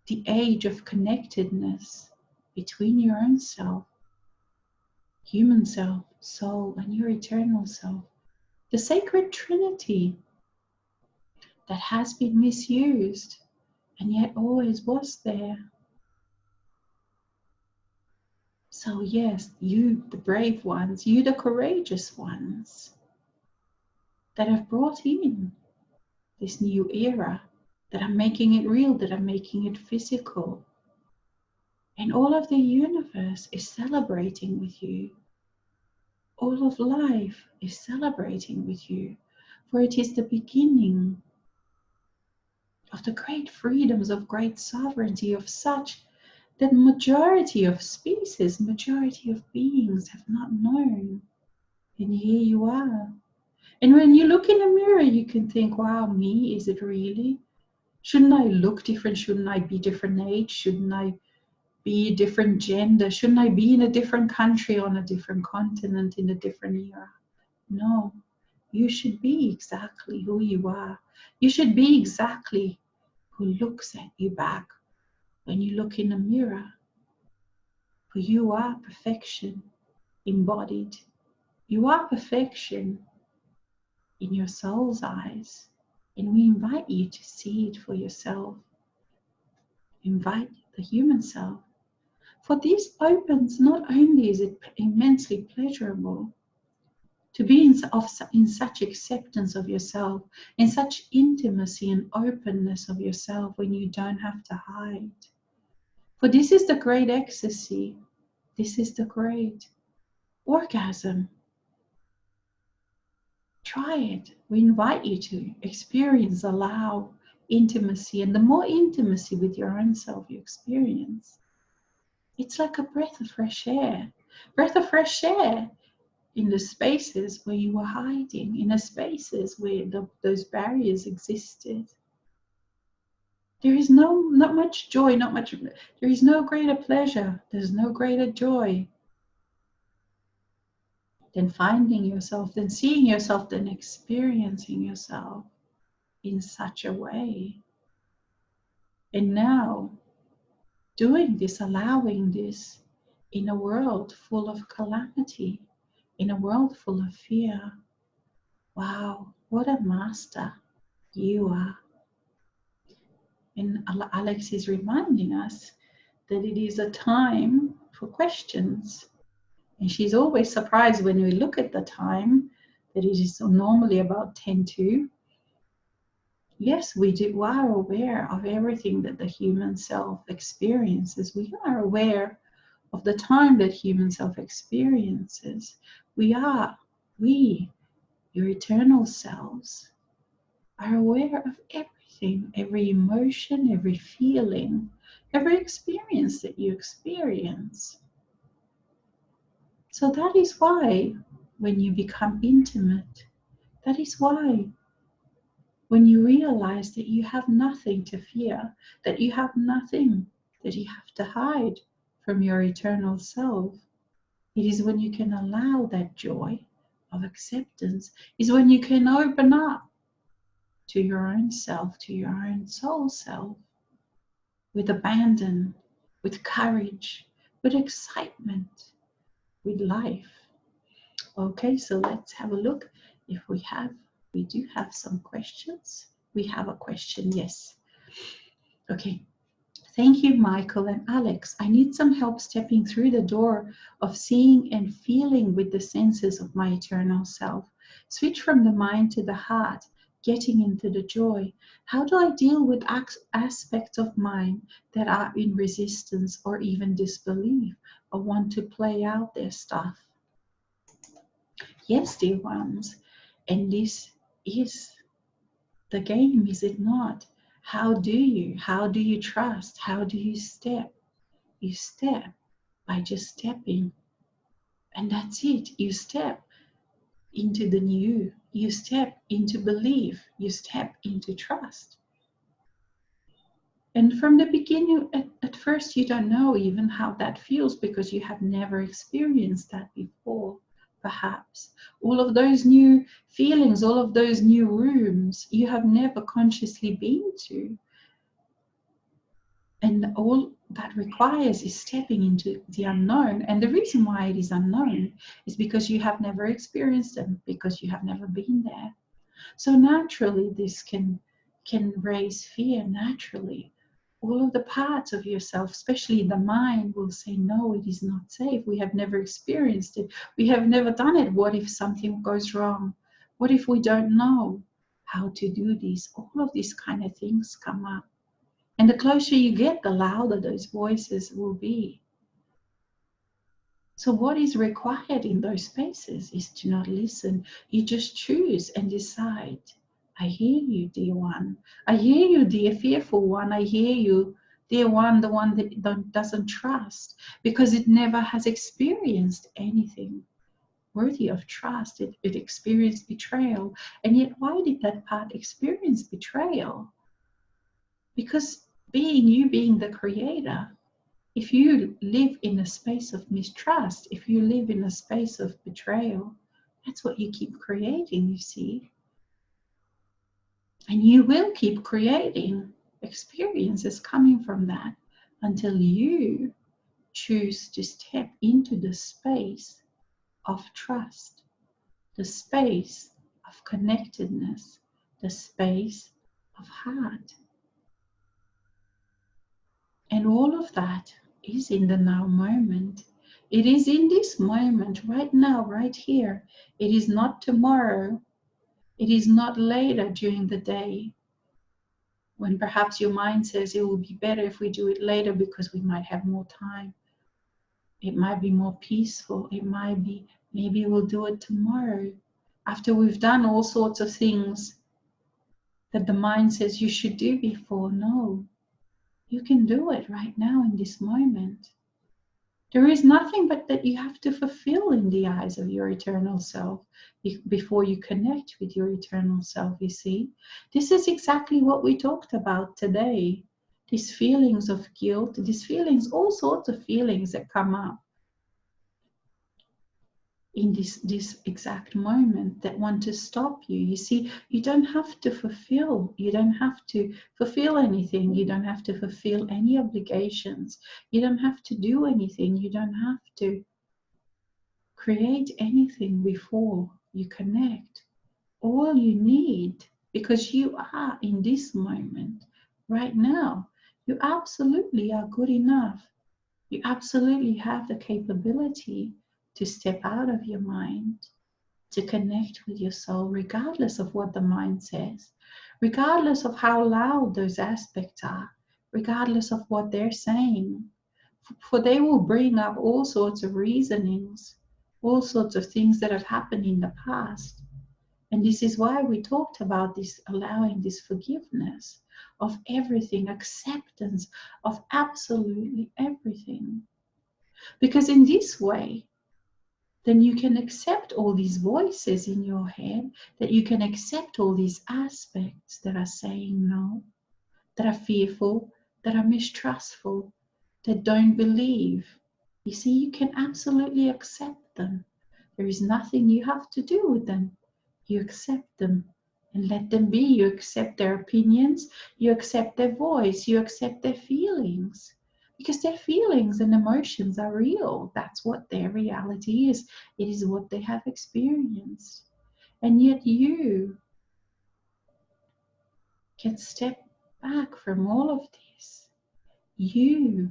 the age of connectedness between your own self, human self, soul, and your eternal self. The sacred trinity that has been misused and yet always was there. So yes, you, the brave ones, you, the courageous ones that have brought in this new era, that are making it real, that are making it physical. And all of the universe is celebrating with you. All of life is celebrating with you, for it is the beginning of the great freedoms, of great sovereignty, of such that majority of species, majority of beings have not known. And here you are. And when you look in a mirror, you can think, wow, me, is it really? Shouldn't I look different? Shouldn't I be different age? Shouldn't I be a different gender? Shouldn't I be in a different country, on a different continent, in a different era? No, you should be exactly who you are. You should be exactly who looks at you back when you look in a mirror. For you are perfection embodied. You are perfection in your soul's eyes. And we invite you to see it for yourself. Invite the human self. For this opens, not only is it immensely pleasurable to be in such acceptance of yourself, in such intimacy and openness of yourself when you don't have to hide. For this is the great ecstasy. This is the great orgasm. Try it. We invite you to experience, allow intimacy. And the more intimacy with your own self you experience, it's like a breath of fresh air. Breath of fresh air in the spaces where you were hiding, in the spaces where those barriers existed. There is not much joy, there is no greater pleasure, there's no greater joy than finding yourself, than seeing yourself, than experiencing yourself in such a way. And now, doing this, allowing this in a world full of calamity, in a world full of fear. Wow, what a master you are. And Alex is reminding us that it is a time for questions. And she's always surprised when we look at the time that it is normally about 10 to. Yes, we are aware of everything that the human self experiences. We are aware of the time that human self experiences, we, your eternal selves, are aware of everything, every emotion, every feeling, every experience that you experience. So that is why when you become intimate, that is why when you realize that you have nothing to fear, that you have nothing that you have to hide from your eternal self, it is when you can allow that joy of acceptance, is when you can open up to your own self, to your own soul self, with abandon, with courage, with excitement, with life. Okay, so let's have a look if we do have some questions. We have a question, yes. Okay, thank you, Michael and Alex. I need some help stepping through the door of seeing and feeling with the senses of my eternal self. Switch from the mind to the heart, getting into the joy. How do I deal with aspects of mine that are in resistance or even disbelief or want to play out their stuff? Yes, dear ones, and this is the game, is it not? How do you trust? How do you step? You step by just stepping, and that's it. You step into the new, you step into belief, you step into trust. And from the beginning, at first, you don't know even how that feels because you have never experienced that before. Perhaps all of those new feelings, all of those new rooms you have never consciously been to. And all that requires is stepping into the unknown. And the reason why it is unknown is because you have never experienced them, because you have never been there. So naturally, this can raise fear naturally. All of the parts of yourself, especially the mind, will say, no, it is not safe. We have never experienced it. We have never done it. What if something goes wrong? What if we don't know how to do this? All of these kind of things come up. And the closer you get, the louder those voices will be. So what is required in those spaces is to not listen. You just choose and decide. I hear you, dear one. I hear you, dear fearful one. I hear you, dear one, the one that doesn't trust, because it never has experienced anything worthy of trust. It experienced betrayal. And yet, why did that part experience betrayal? Because being the creator, if you live in a space of mistrust, if you live in a space of betrayal, that's what you keep creating, you see. And you will keep creating experiences coming from that until you choose to step into the space of trust, the space of connectedness, the space of heart. And all of that is in the now moment. It is in this moment, right now, right here. It is not tomorrow. It is not later during the day, when perhaps your mind says it will be better if we do it later because we might have more time. It might be more peaceful. It might be, maybe we'll do it tomorrow, after we've done all sorts of things that the mind says you should do before. No, you can do it right now in this moment. There is nothing but that you have to fulfill in the eyes of your eternal self before you connect with your eternal self, you see. This is exactly what we talked about today. These feelings of guilt, these feelings, all sorts of feelings that come up in this exact moment that want to stop you. You see, you don't have to fulfill. You don't have to fulfill anything. You don't have to fulfill any obligations. You don't have to do anything. You don't have to create anything before you connect. All you need, because you are in this moment right now, you absolutely are good enough. You absolutely have the capability to step out of your mind, to connect with your soul, regardless of what the mind says, regardless of how loud those aspects are, regardless of what they're saying. For they will bring up all sorts of reasonings, all sorts of things that have happened in the past. And this is why we talked about this, allowing this forgiveness of everything, acceptance of absolutely everything. Because in this way, then you can accept all these voices in your head, that you can accept all these aspects that are saying no, that are fearful, that are mistrustful, that don't believe. You see, you can absolutely accept them. There is nothing you have to do with them. You accept them and let them be. You accept their opinions, you accept their voice, you accept their feelings. Because their feelings and emotions are real. That's what their reality is. It is what they have experienced. And yet you can step back from all of this. You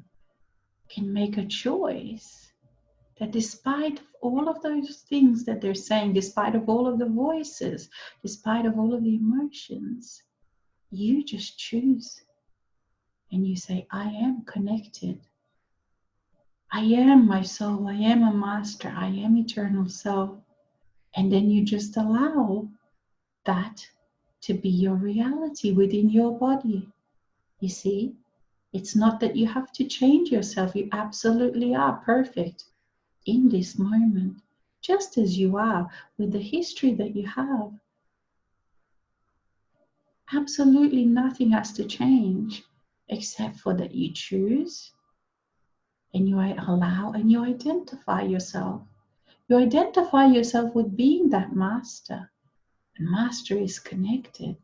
can make a choice that despite all of those things that they're saying, despite of all of the voices, despite of all of the emotions, you just choose and you say, I am connected. I am my soul. I am a master. I am eternal self. And then you just allow that to be your reality within your body. You see, it's not that you have to change yourself. You absolutely are perfect in this moment, just as you are, with the history that you have. Absolutely nothing has to change except for that you choose and you allow and you identify yourself. You identify yourself with being that master. And master is connected.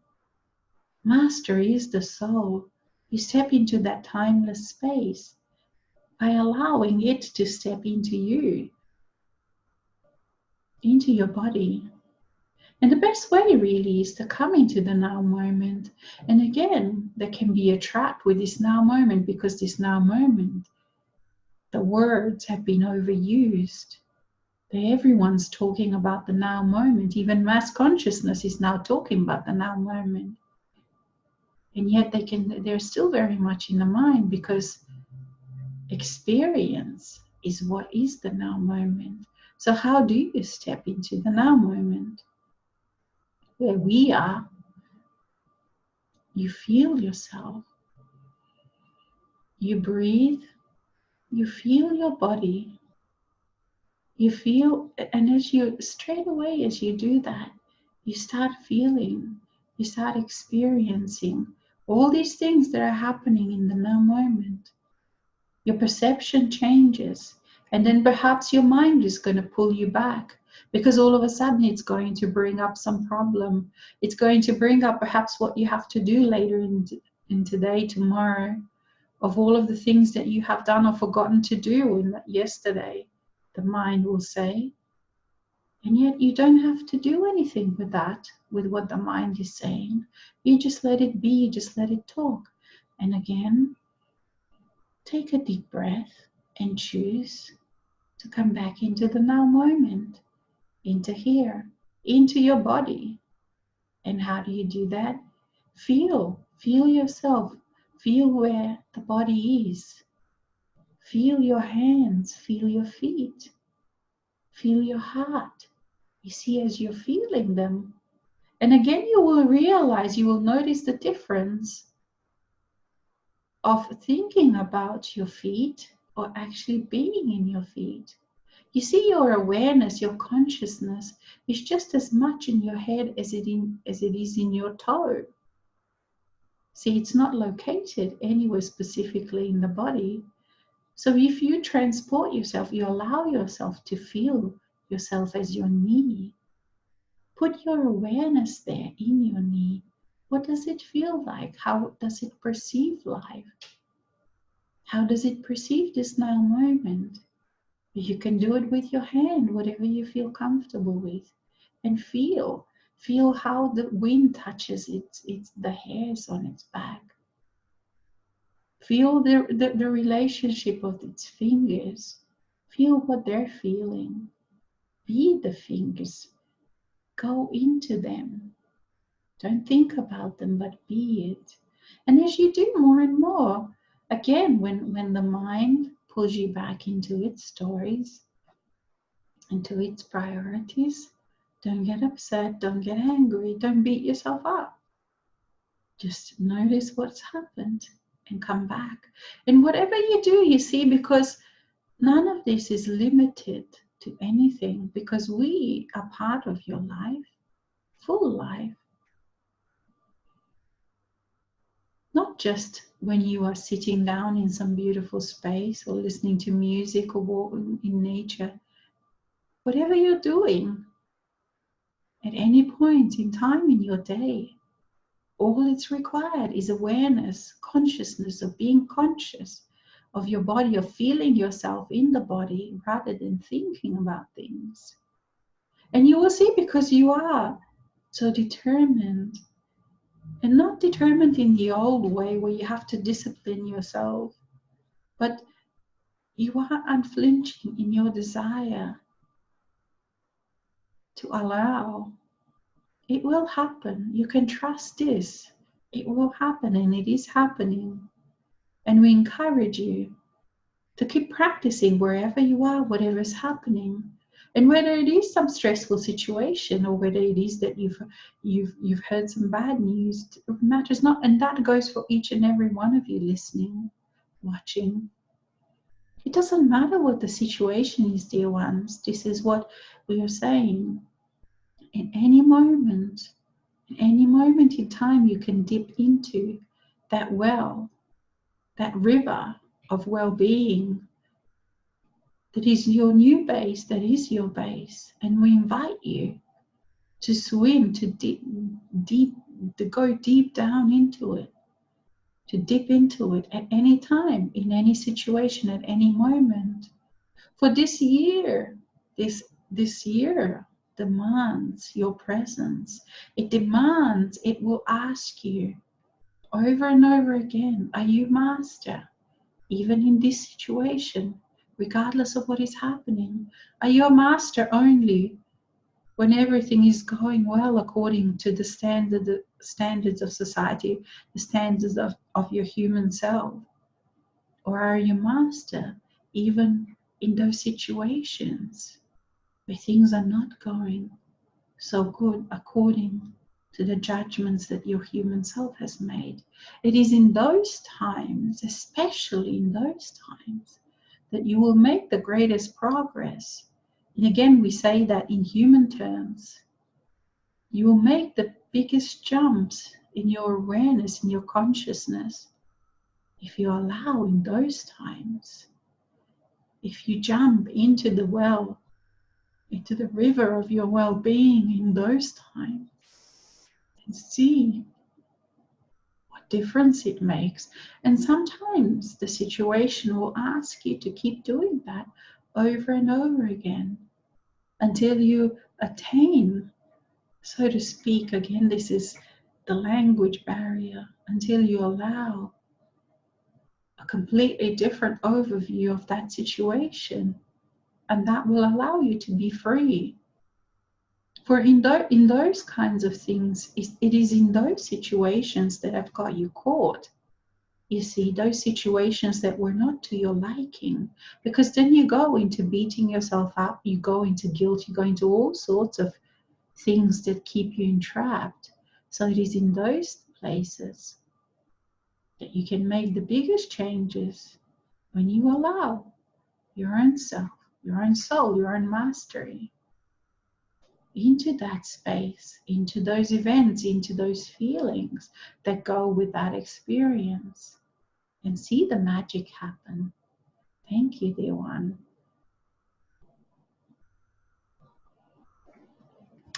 Master is the soul. You step into that timeless space by allowing it to step into you, into your body. And the best way really is to come into the now moment. And again, there can be a trap with this now moment, because this now moment, the words have been overused. Everyone's talking about the now moment. Even mass consciousness is now talking about the now moment. And yet they're still very much in the mind, because experience is what is the now moment. So how do you step into the now moment? Where we are, you feel yourself, you breathe, you feel your body, you feel, and as you, straight away as you do that, you start feeling, you start experiencing all these things that are happening in the now moment. Your perception changes, and then perhaps your mind is going to pull you back, because all of a sudden it's going to bring up some problem. It's going to bring up perhaps what you have to do later in today, tomorrow, of all of the things that you have done or forgotten to do yesterday, the mind will say. And yet you don't have to do anything with that, with what the mind is saying. You just let it be, you just let it talk. And again, take a deep breath and choose to come back into the now moment, into here, into your body. And how do you do that? Feel yourself, feel where the body is. Feel your hands, feel your feet, feel your heart. You see, as you're feeling them, and again you will realize, you will notice the difference of thinking about your feet or actually being in your feet. You see, your awareness, your consciousness is just as much in your head as it is in your toe. See, it's not located anywhere specifically in the body. So if you transport yourself, you allow yourself to feel yourself as your knee. Put your awareness there in your knee. What does it feel like? How does it perceive life? How does it perceive this now moment? You can do it with your hand, whatever you feel comfortable with. And feel how the wind touches the hairs on its back. Feel the relationship of its fingers. Feel what they're feeling. Be the fingers. Go into them. Don't think about them, but be it. And as you do more and more, again, when the mind pulls you back into its stories, into its priorities, don't get upset, don't get angry, don't beat yourself up. Just notice what's happened and come back. And whatever you do, you see, because none of this is limited to anything, because we are part of your life, full life. Not just when you are sitting down in some beautiful space or listening to music or walking in nature. Whatever you're doing at any point in time in your day, all it's required is awareness, consciousness of being conscious of your body, of feeling yourself in the body rather than thinking about things. And you will see, because you are so determined, and not determined in the old way where you have to discipline yourself, but you are unflinching in your desire to allow. It will happen. You can trust this. It will happen, and it is happening. And we encourage you to keep practicing wherever you are, whatever is happening. And whether it is some stressful situation or whether it is that you've heard some bad news, it matters not. And that goes for each and every one of you listening, watching. It doesn't matter what the situation is, dear ones. This is what we are saying. In any moment in time, you can dip into that well, that river of well-being that is your new base, that is your base. And we invite you to swim, to to go deep down into it, to dip into it at any time, in any situation, at any moment. For this year, this year demands your presence. It demands, it will ask you over and over again, are you master? Even in this situation, regardless of what is happening, are you a master only when everything is going well according to the standards of society, the standards of your human self? Or are you master even in those situations where things are not going so good according to the judgments that your human self has made? It is in those times, especially in those times, that you will make the greatest progress. And again, we say that in human terms, you will make the biggest jumps in your awareness, in your consciousness, if you allow in those times. If you jump into the well, into the river of your well-being in those times, and see what difference it makes. And sometimes the situation will ask you to keep doing that over and over again until you attain, so to speak, again, this is the language barrier, until you allow a completely different overview of that situation. And that will allow you to be free. For in those kinds of things, it is in those situations that have got you caught. You see, those situations that were not to your liking. Because then you go into beating yourself up, you go into guilt, you go into all sorts of things that keep you entrapped. So it is in those places that you can make the biggest changes when you allow your own self, your own soul, your own mastery into that space, into those events, into those feelings that go with that experience, and see the magic happen. Thank you, dear one.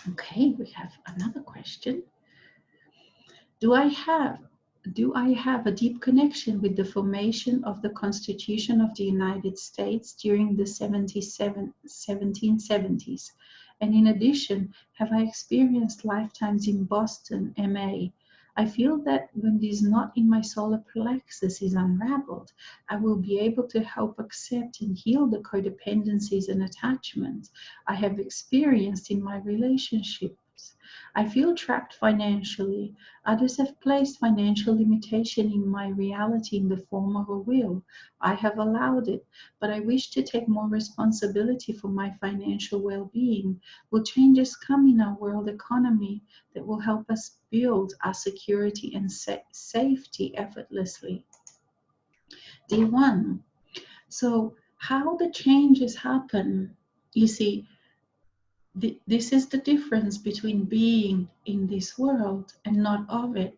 Okay, we have another question. Do I have a deep connection with the formation of the Constitution of the United States during the 1770s? And in addition, have I experienced lifetimes in Boston, MA? I feel that when this knot in my solar plexus is unraveled, I will be able to help accept and heal the codependencies and attachments I have experienced in my relationships. I feel trapped financially. Others have placed financial limitation in my reality in the form of a will. I have allowed it, but I wish to take more responsibility for my financial well-being. Will changes come in our world economy that will help us build our security and safety effortlessly? D1. So how the changes happen, you see, this is the difference between being in this world and not of it.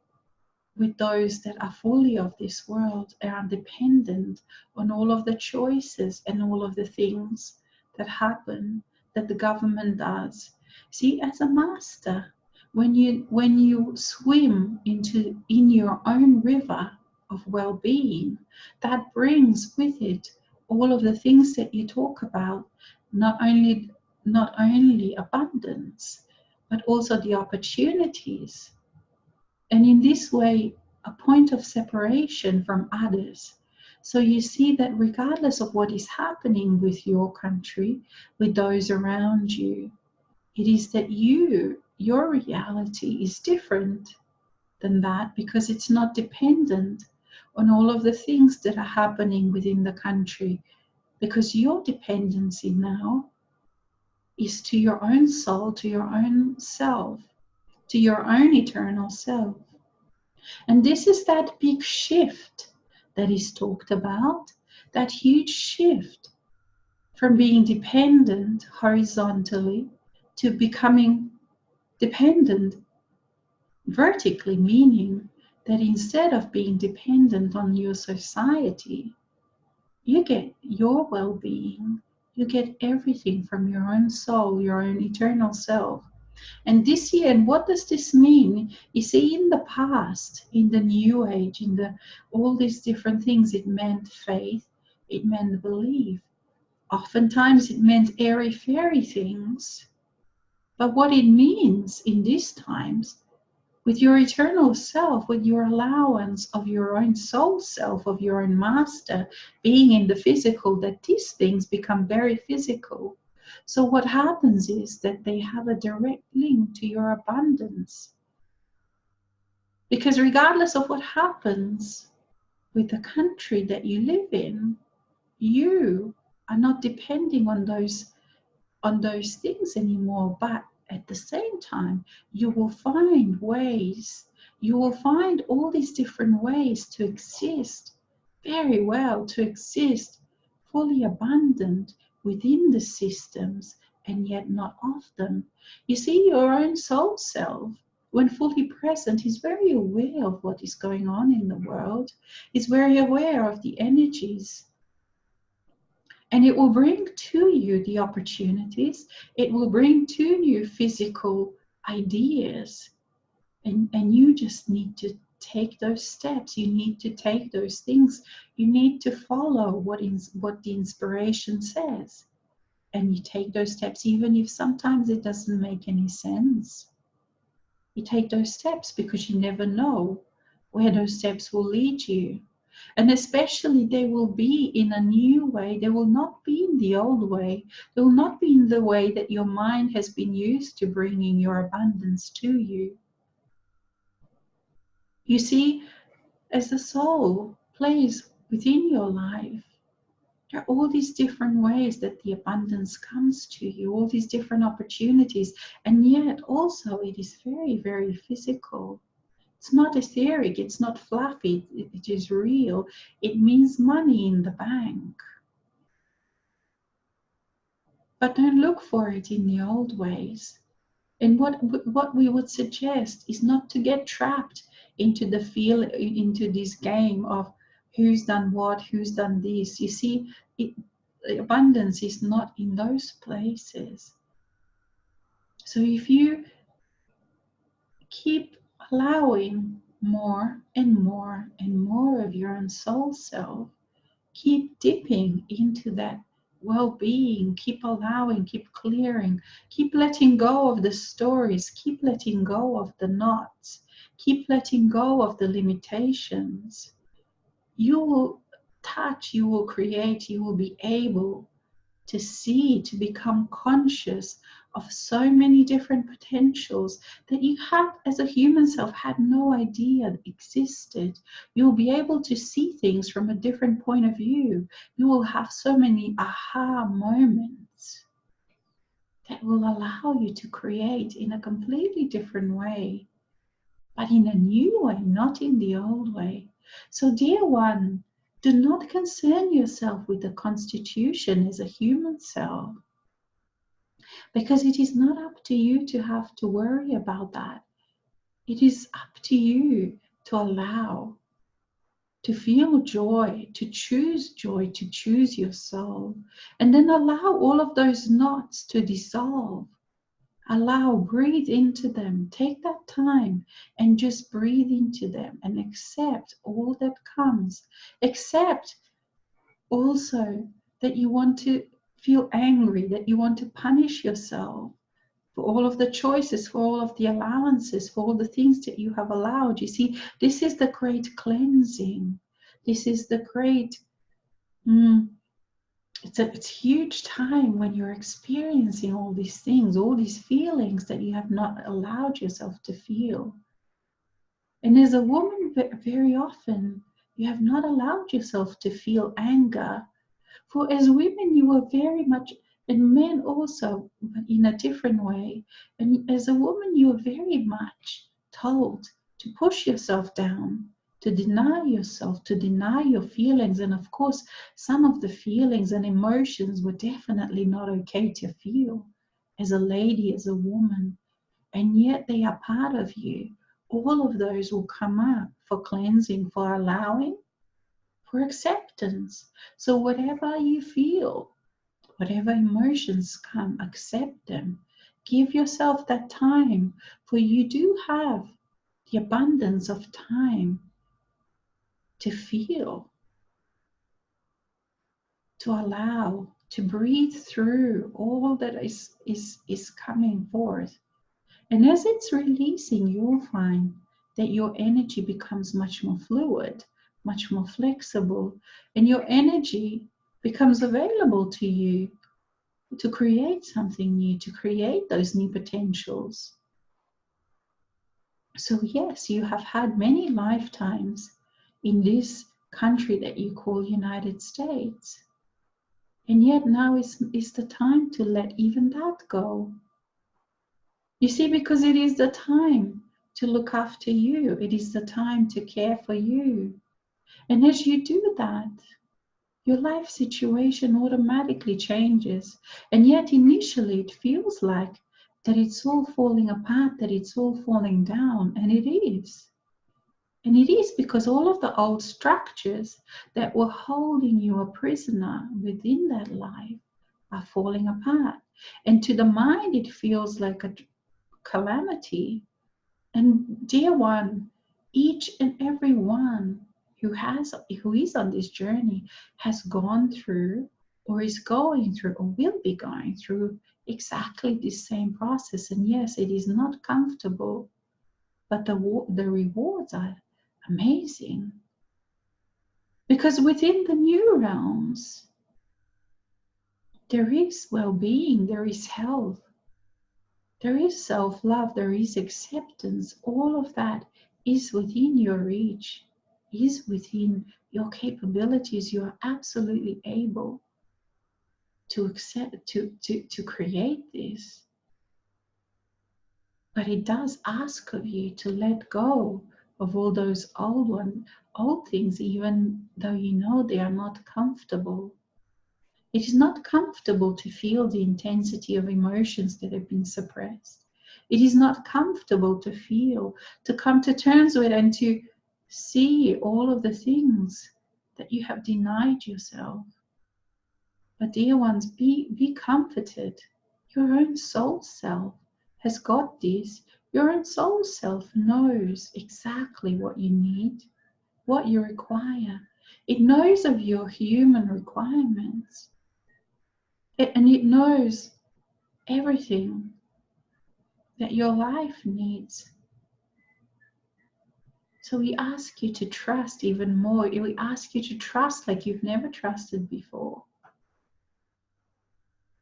With those that are fully of this world and are dependent on all of the choices and all of the things that happen, that the government does. See, as a master, when you swim in your own river of well-being, that brings with it all of the things that you talk about, not only abundance, but also the opportunities, and in this way a point of separation from others. So you see that regardless of what is happening with your country, with those around you, it is that your reality is different than that, because it's not dependent on all of the things that are happening within the country, because your dependency now is to your own soul, to your own self, to your own eternal self. And this is that big shift that is talked about, that huge shift from being dependent horizontally to becoming dependent vertically, meaning that instead of being dependent on your society, you get your well-being, you get everything from your own soul, your own eternal self. And this year, and what does this mean? You see, in the past, in the New Age, in the all these different things, it meant faith, it meant belief. Oftentimes, it meant airy-fairy things. But what it means in these times, with your eternal self, with your allowance of your own soul self, of your own master, being in the physical, that these things become very physical. So what happens is that they have a direct link to your abundance. Because regardless of what happens with the country that you live in, you are not depending on those things anymore. But at the same time, you will find ways, you will find all these different ways to exist very well, to exist fully abundant within the systems and yet not of them. You see, your own soul self, when fully present, is very aware of what is going on in the world, is very aware of the energies. And it will bring to you the opportunities. It will bring to you physical ideas. And you just need to take those steps. You need to take those things. You need to follow what the inspiration says. And you take those steps, even if sometimes it doesn't make any sense. You take those steps because you never know where those steps will lead you. And especially they will be in a new way. They will not be in the old way. They will not be in the way that your mind has been used to bringing your abundance to you. You see, as the soul plays within your life, there are all these different ways that the abundance comes to you, all these different opportunities. And yet also it is very, very physical. It's not etheric, it's not fluffy, it is real. It means money in the bank. But don't look for it in the old ways. And what we would suggest is not to get trapped into into this game of who's done what, who's done this. You see, abundance is not in those places. So if you keep allowing more and more and more of your own soul self, keep dipping into that well-being, keep allowing, keep clearing, keep letting go of the stories, keep letting go of the knots, keep letting go of the limitations. You will touch, you will create, you will be able to see, to become conscious of so many different potentials that you have as a human self had no idea existed. You'll be able to see things from a different point of view. You will have so many aha moments that will allow you to create in a completely different way, but in a new way, not in the old way. So, dear one, do not concern yourself with the constitution as a human self, because it is not up to you to have to worry about that. It is up to you to allow, to feel joy, to choose your soul, and then allow all of those knots to dissolve. Allow, breathe into them. Take that time and just breathe into them and accept all that comes. Accept also that you want to feel angry, that you want to punish yourself for all of the choices, for all of the allowances, for all the things that you have allowed. You see, this is the great cleansing. This is the great, it's a huge time when you're experiencing all these things, all these feelings that you have not allowed yourself to feel. And as a woman, very often, you have not allowed yourself to feel anger. For as women, you are very much, and men also, but in a different way. And as a woman, you are very much told to push yourself down, to deny yourself, to deny your feelings. And of course, some of the feelings and emotions were definitely not okay to feel as a lady, as a woman. And yet they are part of you. All of those will come up for cleansing, for allowing, for acceptance. So whatever you feel, whatever emotions come, accept them. Give yourself that time, for you do have the abundance of time to feel, to allow, to breathe through all that is coming forth. And as it's releasing, you'll find that your energy becomes much more fluid, much more flexible, and your energy becomes available to you to create something new, to create those new potentials. So yes, you have had many lifetimes in this country that you call United States. And yet now is the time to let even that go. You see, because it is the time to look after you. It is the time to care for you. And as you do that, your life situation automatically changes. And yet initially it feels like that it's all falling apart, that it's all falling down. And it is. And it is because all of the old structures that were holding you a prisoner within that life are falling apart. And to the mind, it feels like a calamity. And dear one, each and every one who is on this journey has gone through or is going through or will be going through exactly the same process. And yes, it is not comfortable, but the rewards are amazing. Because within the new realms, there is well-being, there is health, there is self-love, there is acceptance. All of that is within your reach, is within your capabilities. You are absolutely able to accept, to create this. But it does ask of you to let go of all those old things, even though you know they are not comfortable. It is not comfortable to feel the intensity of emotions that have been suppressed. It is not comfortable to feel, to come to terms with and to see all of the things that you have denied yourself. But dear ones, be comforted. Your own soul self has got this. Your own soul self knows exactly what you need, what you require. It knows of your human requirements. And it knows everything that your life needs. So we ask you to trust even more. We ask you to trust like you've never trusted before.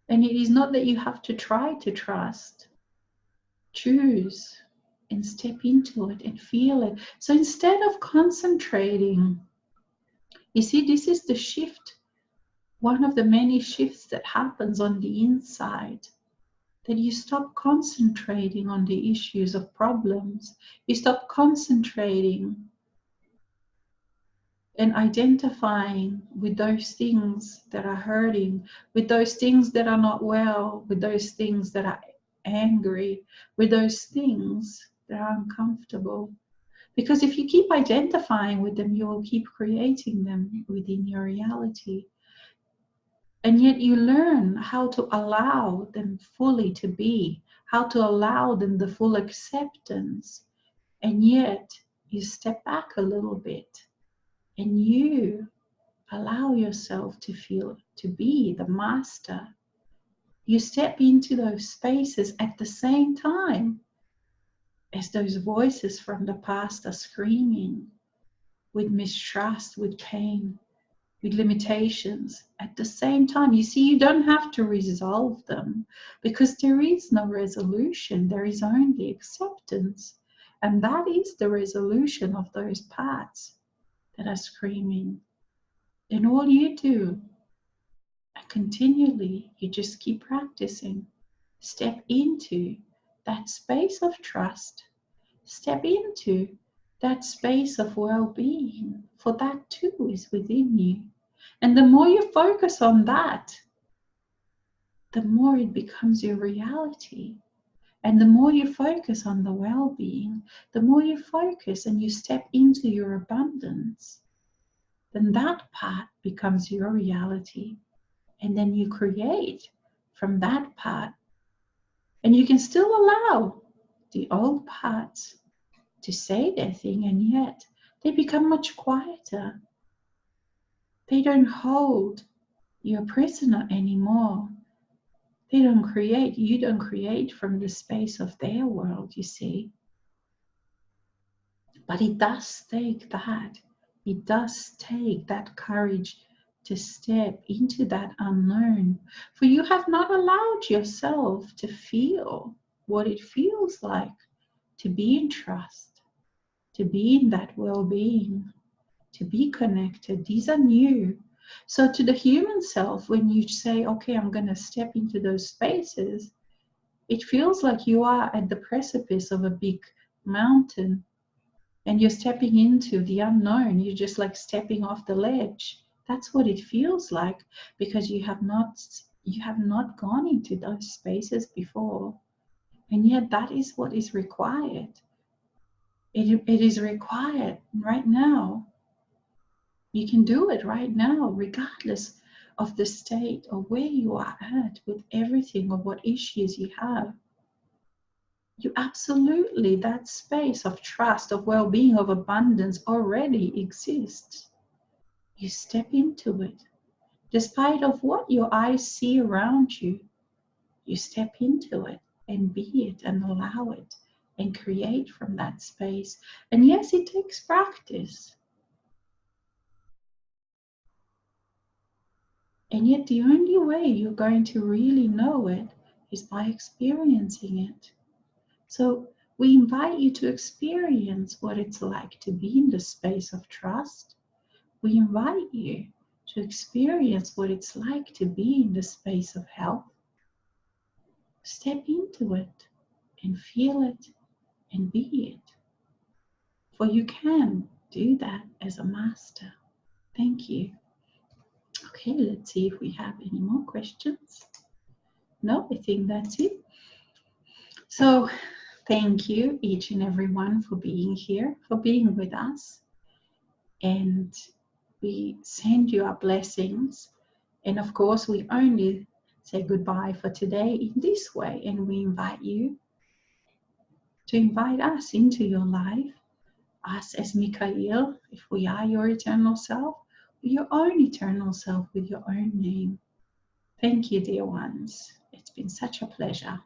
And it is not that you have to try to trust. Choose and step into it and feel it. So instead of concentrating, you see, this is the shift, one of the many shifts that happens on the inside, that you stop concentrating on the issues of problems. You stop concentrating and identifying with those things that are hurting, with those things that are not well, with those things that are angry, with those things that are uncomfortable. Because if you keep identifying with them, you will keep creating them within your reality. And yet you learn how to allow them fully to be, how to allow them the full acceptance. And yet you step back a little bit and you allow yourself to feel, to be the master. You step into those spaces at the same time as those voices from the past are screaming with mistrust, with pain, with limitations. At the same time, you see, you don't have to resolve them because there is no resolution, there is only acceptance. And that is the resolution of those parts that are screaming. And all you do, and continually, you just keep practicing. Step into that space of trust. Step into that space of well-being, for that too is within you. And the more you focus on that, the more it becomes your reality. And the more you focus on the well-being, the more you focus and you step into your abundance, then that part becomes your reality. And then you create from that part. And you can still allow the old parts to say their thing, and yet they become much quieter. They don't hold you a prisoner anymore. They don't create, you don't create from the space of their world, you see. But it does take that. It does take that courage to step into that unknown. For you have not allowed yourself to feel what it feels like to be in trust, to be in that well-being, to be connected. These are new. So to the human self, when you say, okay, I'm going to step into those spaces, it feels like you are at the precipice of a big mountain and you're stepping into the unknown. You're just like stepping off the ledge. That's what it feels like, because you have not gone into those spaces before. And yet that is what is required. It is required right now. You can do it right now, regardless of the state or where you are at with everything or what issues you have. You absolutely, that space of trust, of well-being, of abundance already exists. You step into it. Despite of what your eyes see around you, you step into it and be it and allow it and create from that space. And yes, it takes practice. And yet the only way you're going to really know it is by experiencing it. So we invite you to experience what it's like to be in the space of trust. We invite you to experience what it's like to be in the space of health. Step into it and feel it and be it. For you can do that as a master. Thank you. Okay, let's see if we have any more questions. No, I think that's it. So thank you, each and every one, for being here, for being with us. And we send you our blessings. And of course, we only say goodbye for today in this way. And we invite you to invite us into your life, us as Mikhail, if we are your eternal self, your own eternal self with your own name. Thank you, dear ones. It's been such a pleasure.